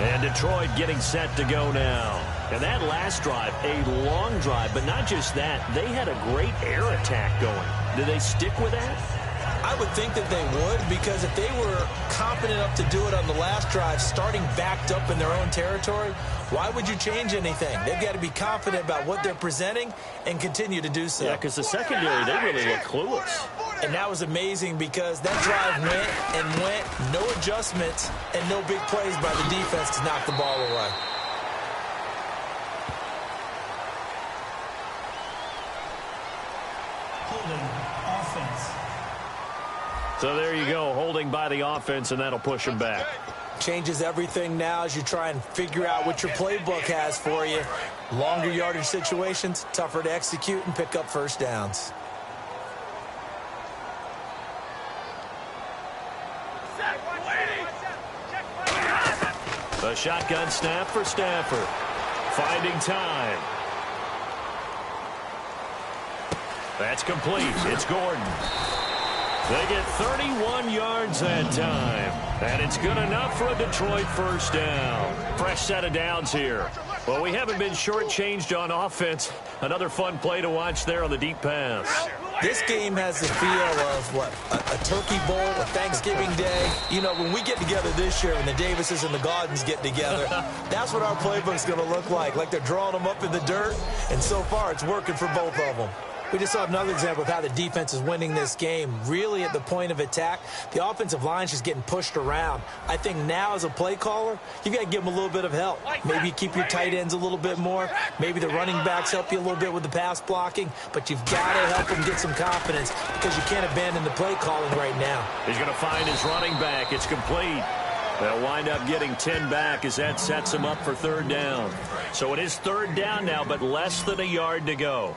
And Detroit getting set to go now. And that last drive, a long drive, but not just that. They had a great air attack going. Do they stick with that? I would think that they would, because if they were confident enough to do it on the last drive, starting backed up in their own territory, why would you change anything? They've got to be confident about what they're presenting and continue to do so. Yeah, because the secondary, they really look clueless. And that was amazing because that drive went and went, no adjustments, and no big plays by the defense to knock the ball away. Holding, offense. So there you go, holding by the offense, and that'll push them back. Changes everything now as you try and figure out what your playbook has for you. Longer yardage situations, tougher to execute and pick up first downs. The shotgun snap for Stafford. Finding time. That's complete. It's Gordon. They get 31 yards that time. And it's good enough for a Detroit first down. Fresh set of downs here. Well, we haven't been shortchanged on offense. Another fun play to watch there on the deep pass. This game has the feel of, what, a turkey bowl, a Thanksgiving day. You know, when we get together this year, when the Davises and the Gaudens get together, that's what our playbook's going to look like they're drawing them up in the dirt, and so far it's working for both of them. We just saw another example of how the defense is winning this game. Really at the point of attack, the offensive line's just getting pushed around. I think now as a play caller, you got to give them a little bit of help. Maybe you keep your tight ends a little bit more. Maybe the running backs help you a little bit with the pass blocking. But you've got to help them get some confidence because you can't abandon the play calling right now. He's going to find his running back. It's complete. They'll wind up getting 10 back as that sets him up for third down. So it is third down now, but less than a yard to go.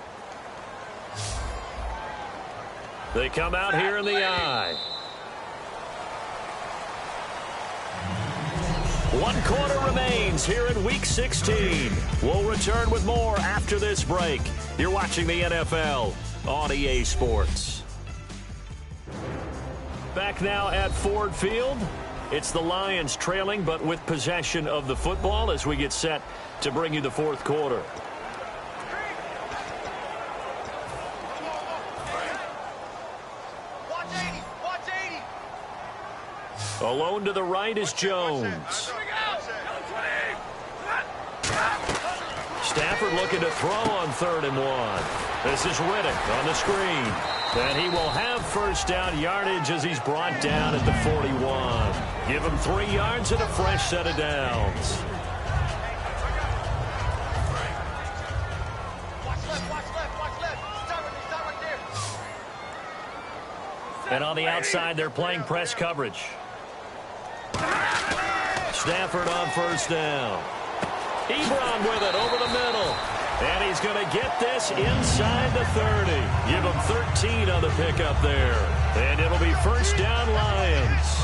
They come out here in the eye. 1 quarter remains here in Week 16. We'll return with more after this break. You're watching the NFL on EA Sports. Back now at Ford Field. It's the Lions trailing, but with possession of the football as we get set to bring you the fourth quarter. Alone to the right is Jones. Stafford looking to throw on 3rd and 1. This is Riddick on the screen. And he will have first down yardage as he's brought down at the 41. Give him 3 yards and a fresh set of downs. And on the outside, they're playing press coverage. Stafford on first down. Ebron with it over the middle. And he's going to get this inside the 30. Give him 13 on the pickup there. And it'll be first down Lions.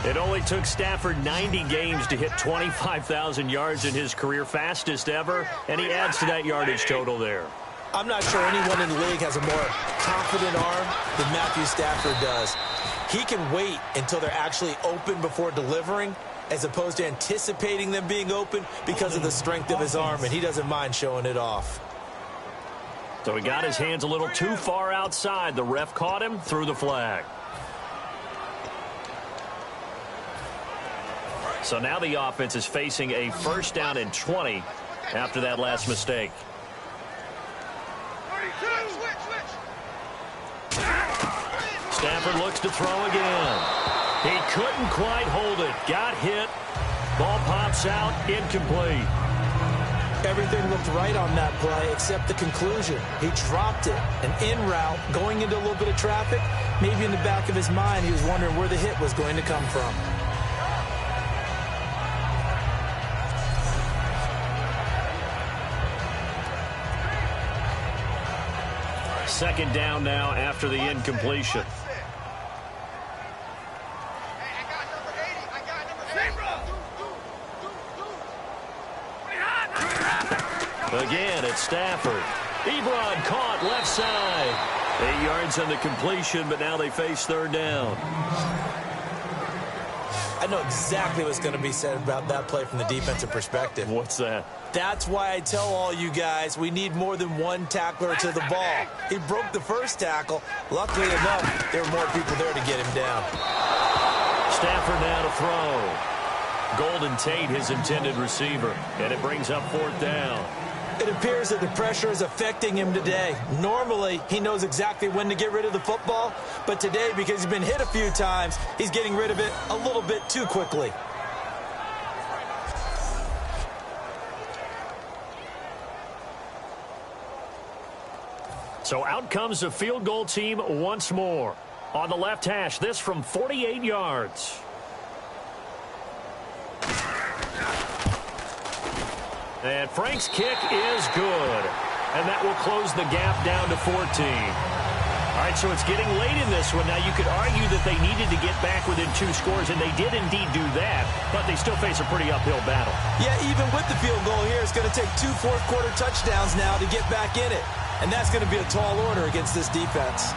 It only took Stafford 90 games to hit 25,000 yards in his career, fastest ever. And he adds to that yardage total there. I'm not sure anyone in the league has a more confident arm than Matthew Stafford does. He can wait until they're actually open before delivering, as opposed to anticipating them being open because of the strength of his arm, and he doesn't mind showing it off. So he got his hands a little too far outside. The ref caught him, threw the flag. So now the offense is facing a first down and 20 after that last mistake. Stafford looks to throw again. He couldn't quite hold it. Got hit. Ball pops out. Incomplete. Everything looked right on that play except the conclusion. He dropped it. An in route, going into a little bit of traffic. Maybe in the back of his mind, he was wondering where the hit was going to come from. Second down now after the incompletion. Again, it's Stafford. Ebron caught left side. 8 yards on the completion, but now they face 3rd down. I know exactly what's going to be said about that play from the defensive perspective. What's that? That's why I tell all you guys we need more than one tackler to the ball. He broke the first tackle. Luckily enough, there were more people there to get him down. Stafford now to throw. Golden Tate, his intended receiver, and it brings up 4th down. It appears that the pressure is affecting him today. Normally, he knows exactly when to get rid of the football, but today, because he's been hit a few times, he's getting rid of it a little bit too quickly. So out comes the field goal team once more. On the left hash, this from 48 yards. And Frank's kick is good. And that will close the gap down to 14. All right, so it's getting late in this one. Now, you could argue that they needed to get back within 2 scores, and they did indeed do that, but they still face a pretty uphill battle. Yeah, even with the field goal here, it's going to take 2 fourth-quarter touchdowns now to get back in it. And that's going to be a tall order against this defense.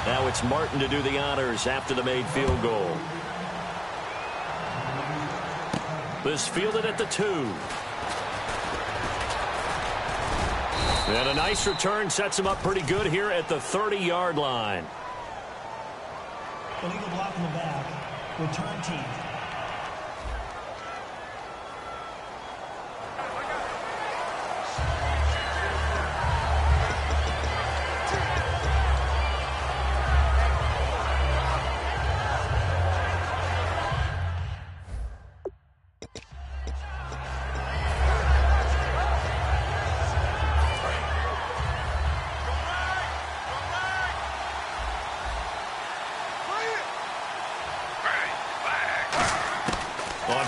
Now it's Martin to do the honors after the made field goal. This fielded at the 2. And a nice return sets him up pretty good here at the 30-yard line. Illegal block in the back. Return team.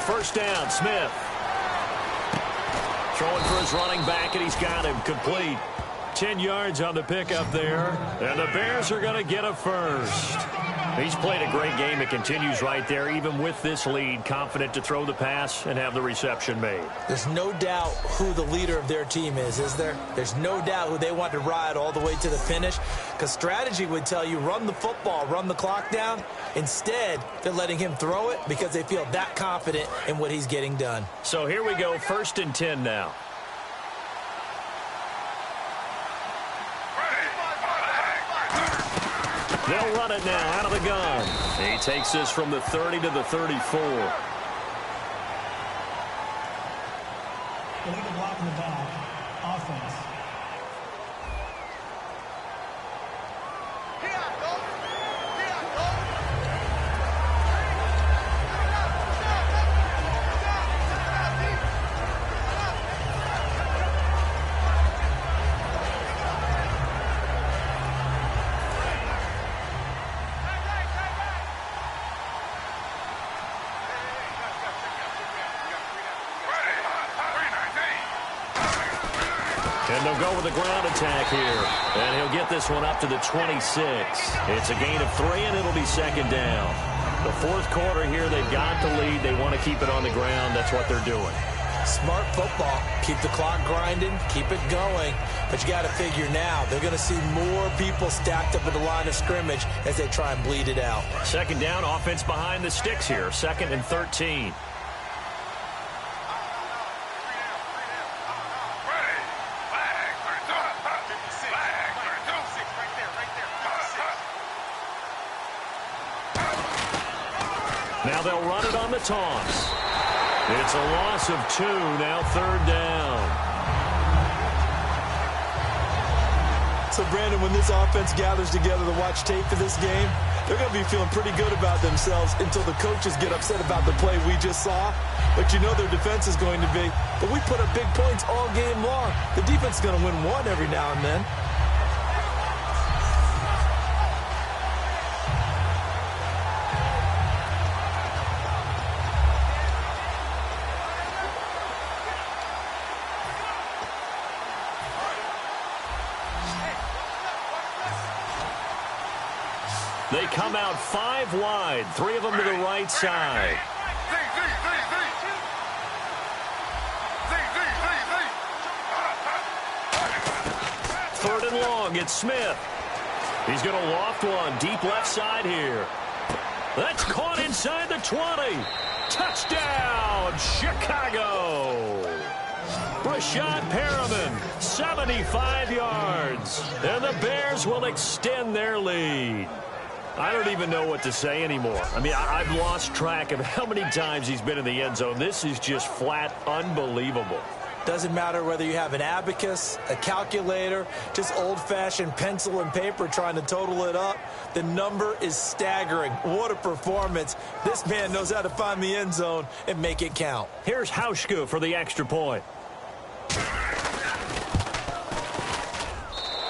First down, Smith. Throwing for his running back, and he's got him complete. 10 yards on the pickup there. And the Bears are going to get a first. He's played a great game. It continues right there, even with this lead, confident to throw the pass and have the reception made. There's no doubt who the leader of their team is there? There's no doubt who they want to ride all the way to the finish, because strategy would tell you run the football, run the clock down. Instead, they're letting him throw it because they feel that confident in what he's getting done. So here we go, 1st and 10 now. They'll run it now out of the gun. He takes this from the 30 to the 34. in the back, offense. And they'll go with a ground attack here. And he'll get this one up to the 26. It's a gain of 3, and it'll be second down. The fourth quarter here, they've got the lead. They want to keep it on the ground. That's what they're doing. Smart football. Keep the clock grinding. Keep it going. But you got to figure now, they're going to see more people stacked up at the line of scrimmage as they try and bleed it out. Second down, offense behind the sticks here. 2nd and 13. Now they'll run it on the toss. It's a loss of 2, now 3rd down. So, Brandon, when this offense gathers together to watch tape for this game, they're going to be feeling pretty good about themselves until the coaches get upset about the play we just saw. But you know their defense is going to be. But we put up big points all game long. The defense is going to win one every now and then. They come out 5 wide, 3 of them to the right side. Third and long, it's Smith. He's going to loft one, deep left side here. That's caught inside the 20. Touchdown, Chicago. Rashad Perriman, 75 yards. And the Bears will extend their lead. I don't even know what to say anymore. I mean, I've lost track of how many times he's been in the end zone. This is just flat unbelievable. Doesn't matter whether you have an abacus, a calculator, just old-fashioned pencil and paper trying to total it up. The number is staggering. What a performance. This man knows how to find the end zone and make it count. Here's Hauschka for the extra point.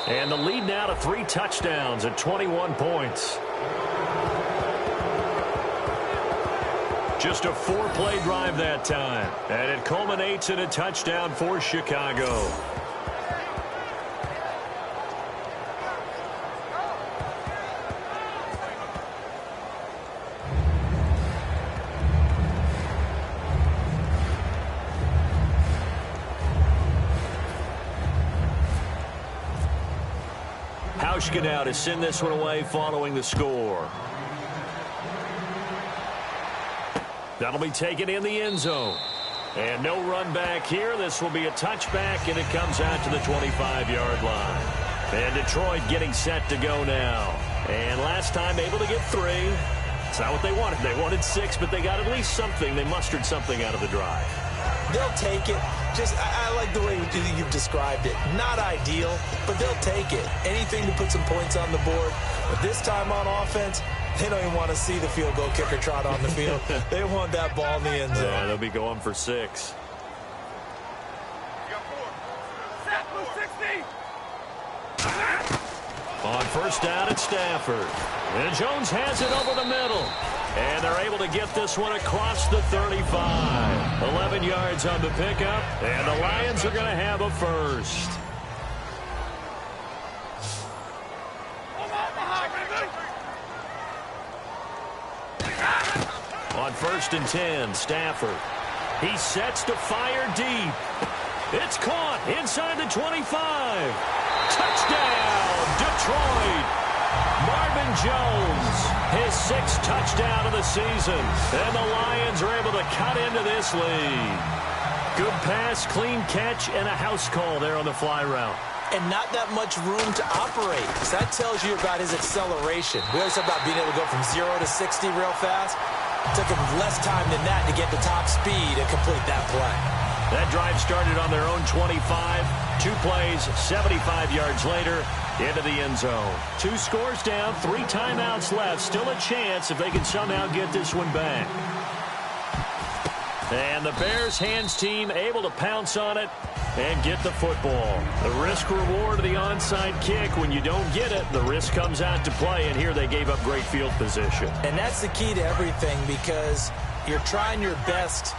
And the lead now to 3 touchdowns at 21 points. Just a 4-play drive that time. And it culminates in a touchdown for Chicago. Hauschka now to send this one away following the score. That'll be taken in the end zone. And no run back here. This will be a touchback, and it comes out to the 25-yard line. And Detroit getting set to go now. And last time able to get 3. It's not what they wanted. They wanted 6, but they got at least something. They mustered something out of the drive. They'll take it. I like the way you've described it. Not ideal, but they'll take it. Anything to put some points on the board. But this time on offense, they don't even want to see the field goal kicker trot on the field. They want that ball in the end zone. Yeah, they'll be going for 6. On first down, it's Stafford. And Jones has it over the middle. And they're able to get this one across the 35. 11 yards on the pickup, and the Lions are going to have a first. On first and 10, Stafford. He sets to fire deep. It's caught inside the 25. Touchdown, Detroit. Marvin Jones, his 6th touchdown of the season. And the Lions are able to cut into this lead. Good pass, clean catch, and a house call there on the fly route. And not that much room to operate. So that tells you about his acceleration. We always talk about being able to go from 0 to 60 real fast. It took him less time than that to get to top speed and complete that play. That drive started on their own 25. 2 plays, 75 yards later, into the end zone. 2 scores down, 3 timeouts left. Still a chance if they can somehow get this one back. And the Bears hands team able to pounce on it and get the football. The risk reward of the onside kick. When you don't get it, the risk comes out to play, and here they gave up great field position. And that's the key to everything, because you're trying your best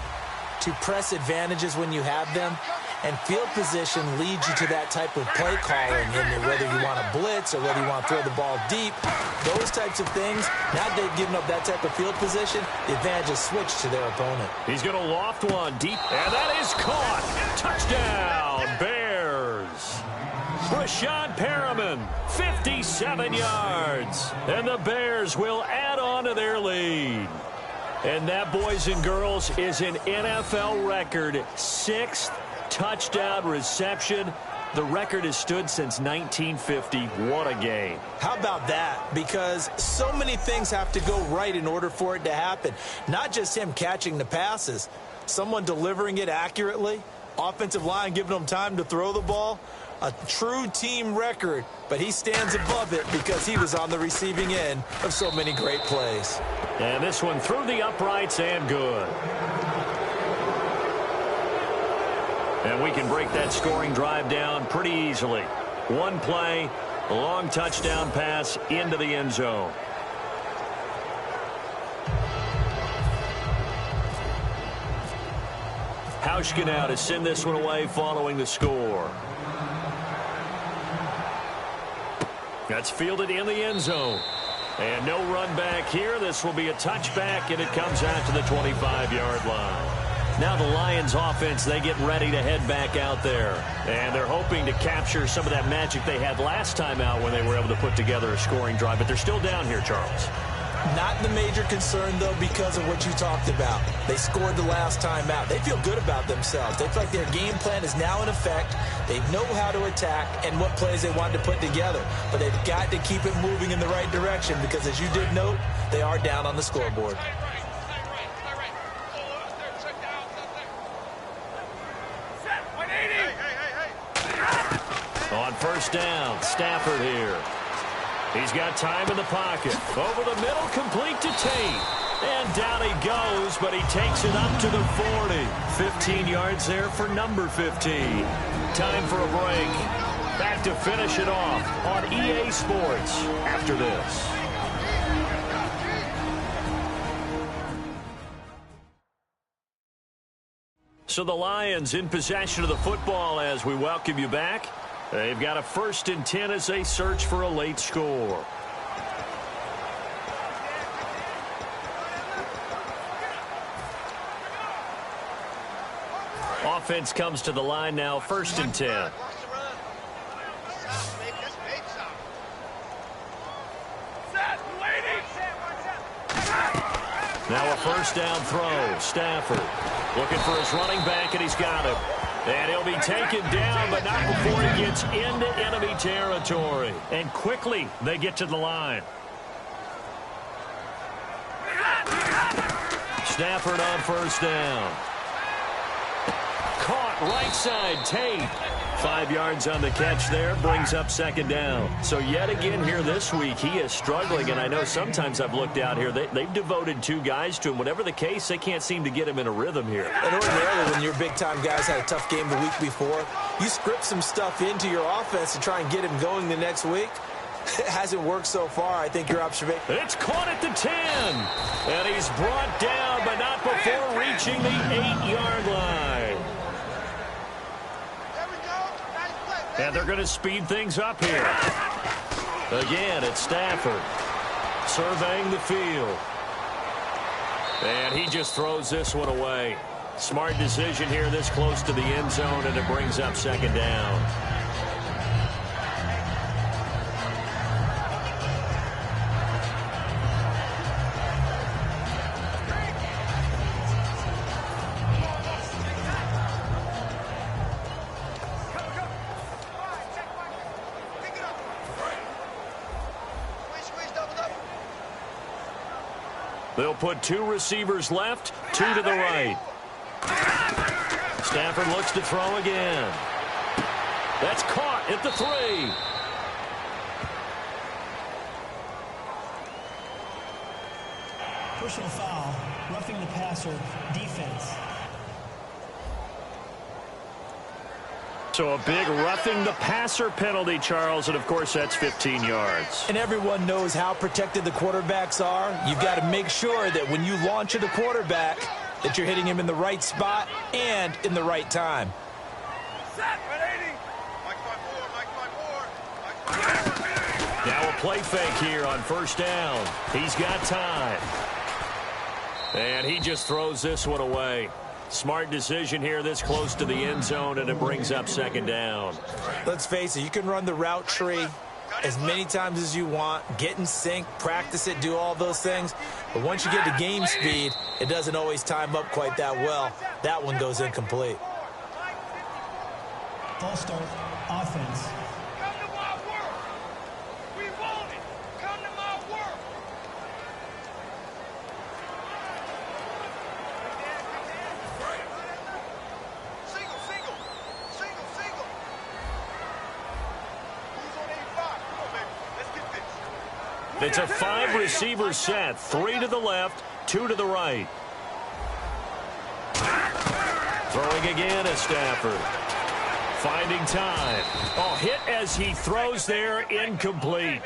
to press advantages when you have them, and field position leads you to that type of play calling, and whether you want to blitz or whether you want to throw the ball deep, those types of things. Now they've given up that type of field position, the advantage is switched to their opponent. He's going to loft one deep, and that is caught. Touchdown, Bears. Rashad Perriman, 57 yards, and the Bears will add on to their lead. And that, boys and girls, is an NFL record 6th touchdown reception. The record has stood since 1950. What a game. How about that? Because so many things have to go right in order for it to happen. Not just him catching the passes, someone delivering it accurately, offensive line giving them time to throw the ball. A true team record, but he stands above it because he was on the receiving end of so many great plays. And this one through the uprights and good. And we can break that scoring drive down pretty easily. 1 play, a long touchdown pass into the end zone. Hauschka now to send this one away following the score. That's fielded in the end zone. And no run back here. This will be a touchback, and it comes out to the 25-yard line. Now the Lions offense, they get ready to head back out there. And they're hoping to capture some of that magic they had last time out when they were able to put together a scoring drive. But they're still down here, Charles. Not the major concern, though, because of what you talked about. They scored the last time out. They feel good about themselves. They feel like their game plan is now in effect. They know how to attack and what plays they want to put together. But they've got to keep it moving in the right direction because, as you did note, they are down on the scoreboard. On first down, Stafford here. He's got time in the pocket. Over the middle, complete to Tate. And down he goes, but he takes it up to the 40. 15 yards there for number 15. Time for a break. Back to finish it off on EA Sports after this. So the Lions in possession of the football as we welcome you back. They've got a 1st and 10 as they search for a late score. Offense comes to the line now, 1st and 10. Now a first down throw. Stafford looking for his running back, and he's got him. And he'll be taken down, but not before he gets into enemy territory. And quickly, they get to the line. Stafford on first down. Caught right side, Tate. 5 yards on the catch there, brings up 2nd down. So yet again here this week, he is struggling, and I know sometimes I've looked out here, they've devoted 2 guys to him. Whatever the case, they can't seem to get him in a rhythm here. And ordinarily, when your big-time guys had a tough game the week before, you script some stuff into your offense to try and get him going the next week. It hasn't worked so far, I think your observation. It's caught at the 10. And he's brought down, but not before reaching the 8-yard line. And they're going to speed things up here. Again, it's Stafford surveying the field. And he just throws this one away. Smart decision here this close to the end zone, and it brings up 2nd down. They'll put 2 receivers left, 2 to the right. Stafford looks to throw again. That's caught at the 3. Personal foul, roughing the passer, defense. So a big roughing the passer penalty, Charles, and of course that's 15 yards. And everyone knows how protected the quarterbacks are. You've got to make sure that when you launch at a quarterback that you're hitting him in the right spot and in the right time. Now a play fake here on first down. He's got time. And he just throws this one away. Smart decision here this close to the end zone, and it brings up second down. Let's face it, you can run the route tree as many times as you want, get in sync, practice it, do all those things. But once you get to game speed, it doesn't always time up quite that well. That one goes incomplete. False start, offense. Come to my work. We want it. Come to my work. Single. Who's on 85? Come on, baby. Let's get this. It's a 5-receiver set. 3 to the left, 2 to the right. Throwing again is Stafford. Finding time. Oh, hit as he throws there, incomplete.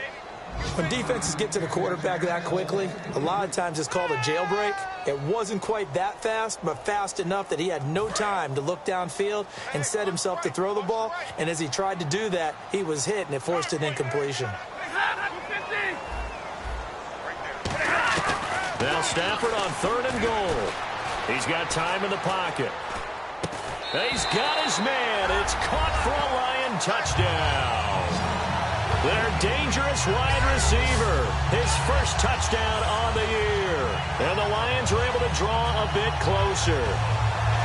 When defenses get to the quarterback that quickly, a lot of times it's called a jailbreak. It wasn't quite that fast, but fast enough that he had no time to look downfield and set himself to throw the ball. And as he tried to do that, he was hit, and it forced an incompletion. Now Stafford on 3rd and goal. He's got time in the pocket. He's got his man. It's caught for a Lion touchdown. Their dangerous wide receiver. His first touchdown on the year. And the Lions are able to draw a bit closer.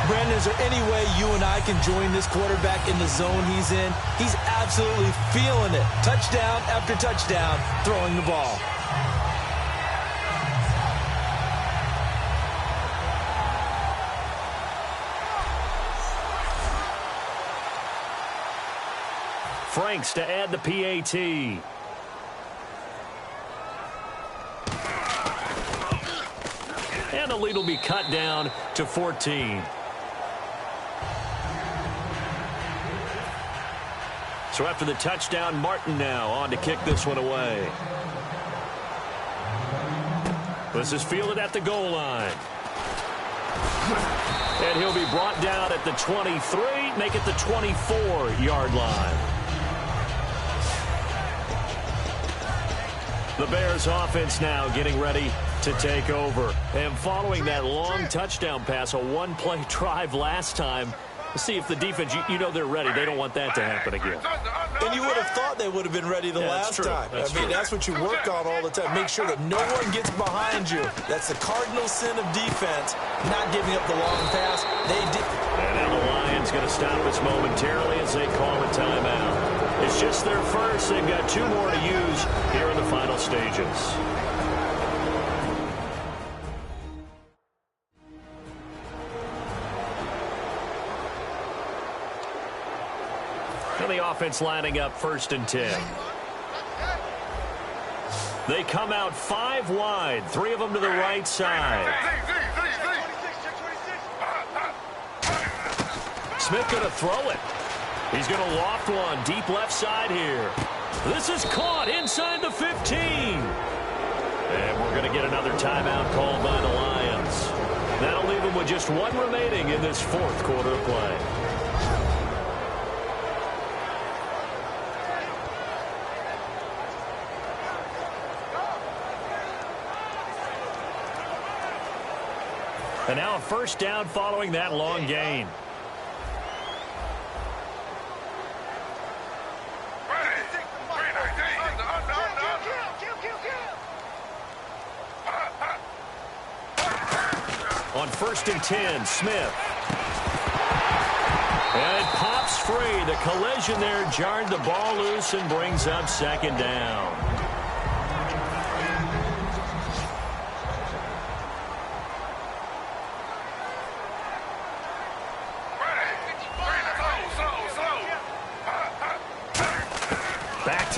Brandon, is there any way you and I can join this quarterback in the zone he's in? He's absolutely feeling it. Touchdown after touchdown, throwing the ball. Franks to add the PAT. And the lead will be cut down to 14. So after the touchdown, Martin now on to kick this one away. This is fielded at the goal line. And he'll be brought down at the 23, make it the 24-yard line. The Bears offense now getting ready to take over. And following that long touchdown pass, a one-play drive last time, let's see if the defense, you know they're ready. They don't want that to happen again. And you would have thought they would have been ready the last time. That's true. That's what you work on all the time. Make sure that no one gets behind you. That's the cardinal sin of defense, not giving up the long pass. They did. And now the Lions going to stop us momentarily as they call a timeout. It's just their first. They've got 2 more to use here in the final stages. And the offense lining up 1st and 10. They come out 5 wide, 3 of them to the right side. Smith going to throw it. He's going to loft one deep left side here. This is caught inside the 15. And we're going to get another timeout called by the Lions. That'll leave them with just 1 remaining in this 4th quarter of play. And now a first down following that long gain. On 1st and 10, Smith. And it pops free. The collision there jarred the ball loose and brings up 2nd down.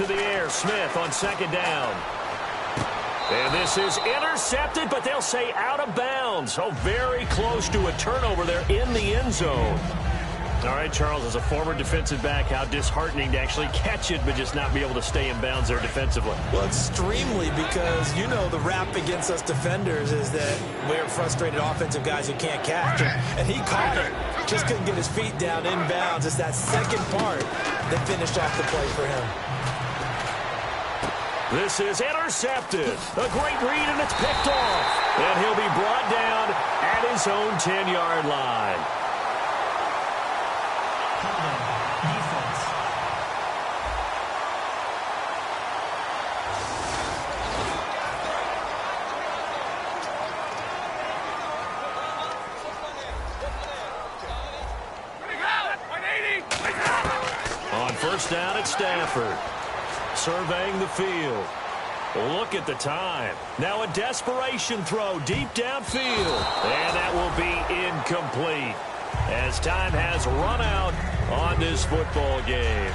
to the air. Smith on second down. And this is intercepted, but they'll say out of bounds. Oh, very close to a turnover there in the end zone. All right, Charles, as a former defensive back, how disheartening to actually catch it but just not be able to stay in bounds there defensively. Well, extremely, because, you know, the rap against us defenders is that we're frustrated offensive guys who can't catch. And he caught it. Just couldn't get his feet down in bounds. It's that second part that finished off the play for him. This is intercepted. A great read, and it's picked off. And he'll be brought down at his own 10-yard line. Defense. On first down at Stafford. Surveying the field. Look at the time. Now a desperation throw deep downfield. And that will be incomplete as time has run out on this football game.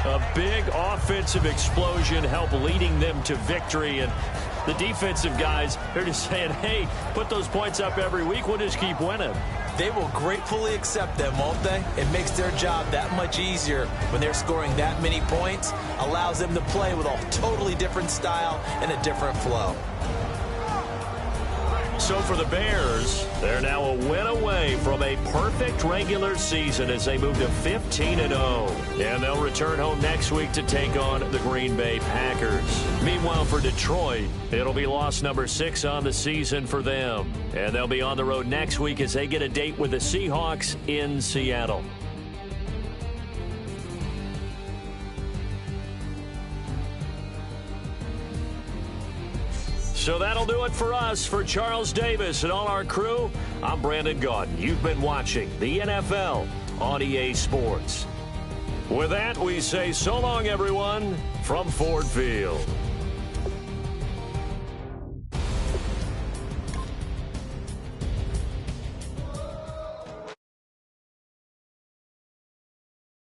A big offensive explosion helped leading them to victory. And the defensive guys, they're just saying, hey, put those points up every week. We'll just keep winning. They will gratefully accept them, won't they? It makes their job that much easier when they're scoring that many points. Allows them to play with a totally different style and a different flow. So for the Bears, they're now a win away from a perfect regular season as they move to 15-0. And they'll return home next week to take on the Green Bay Packers. Meanwhile, for Detroit, it'll be loss number 6 on the season for them. And they'll be on the road next week as they get a date with the Seahawks in Seattle. So that'll do it for us. For Charles Davis and all our crew, I'm Brandon Gaudin. You've been watching the NFL on EA Sports. With that, we say so long, everyone, from Ford Field.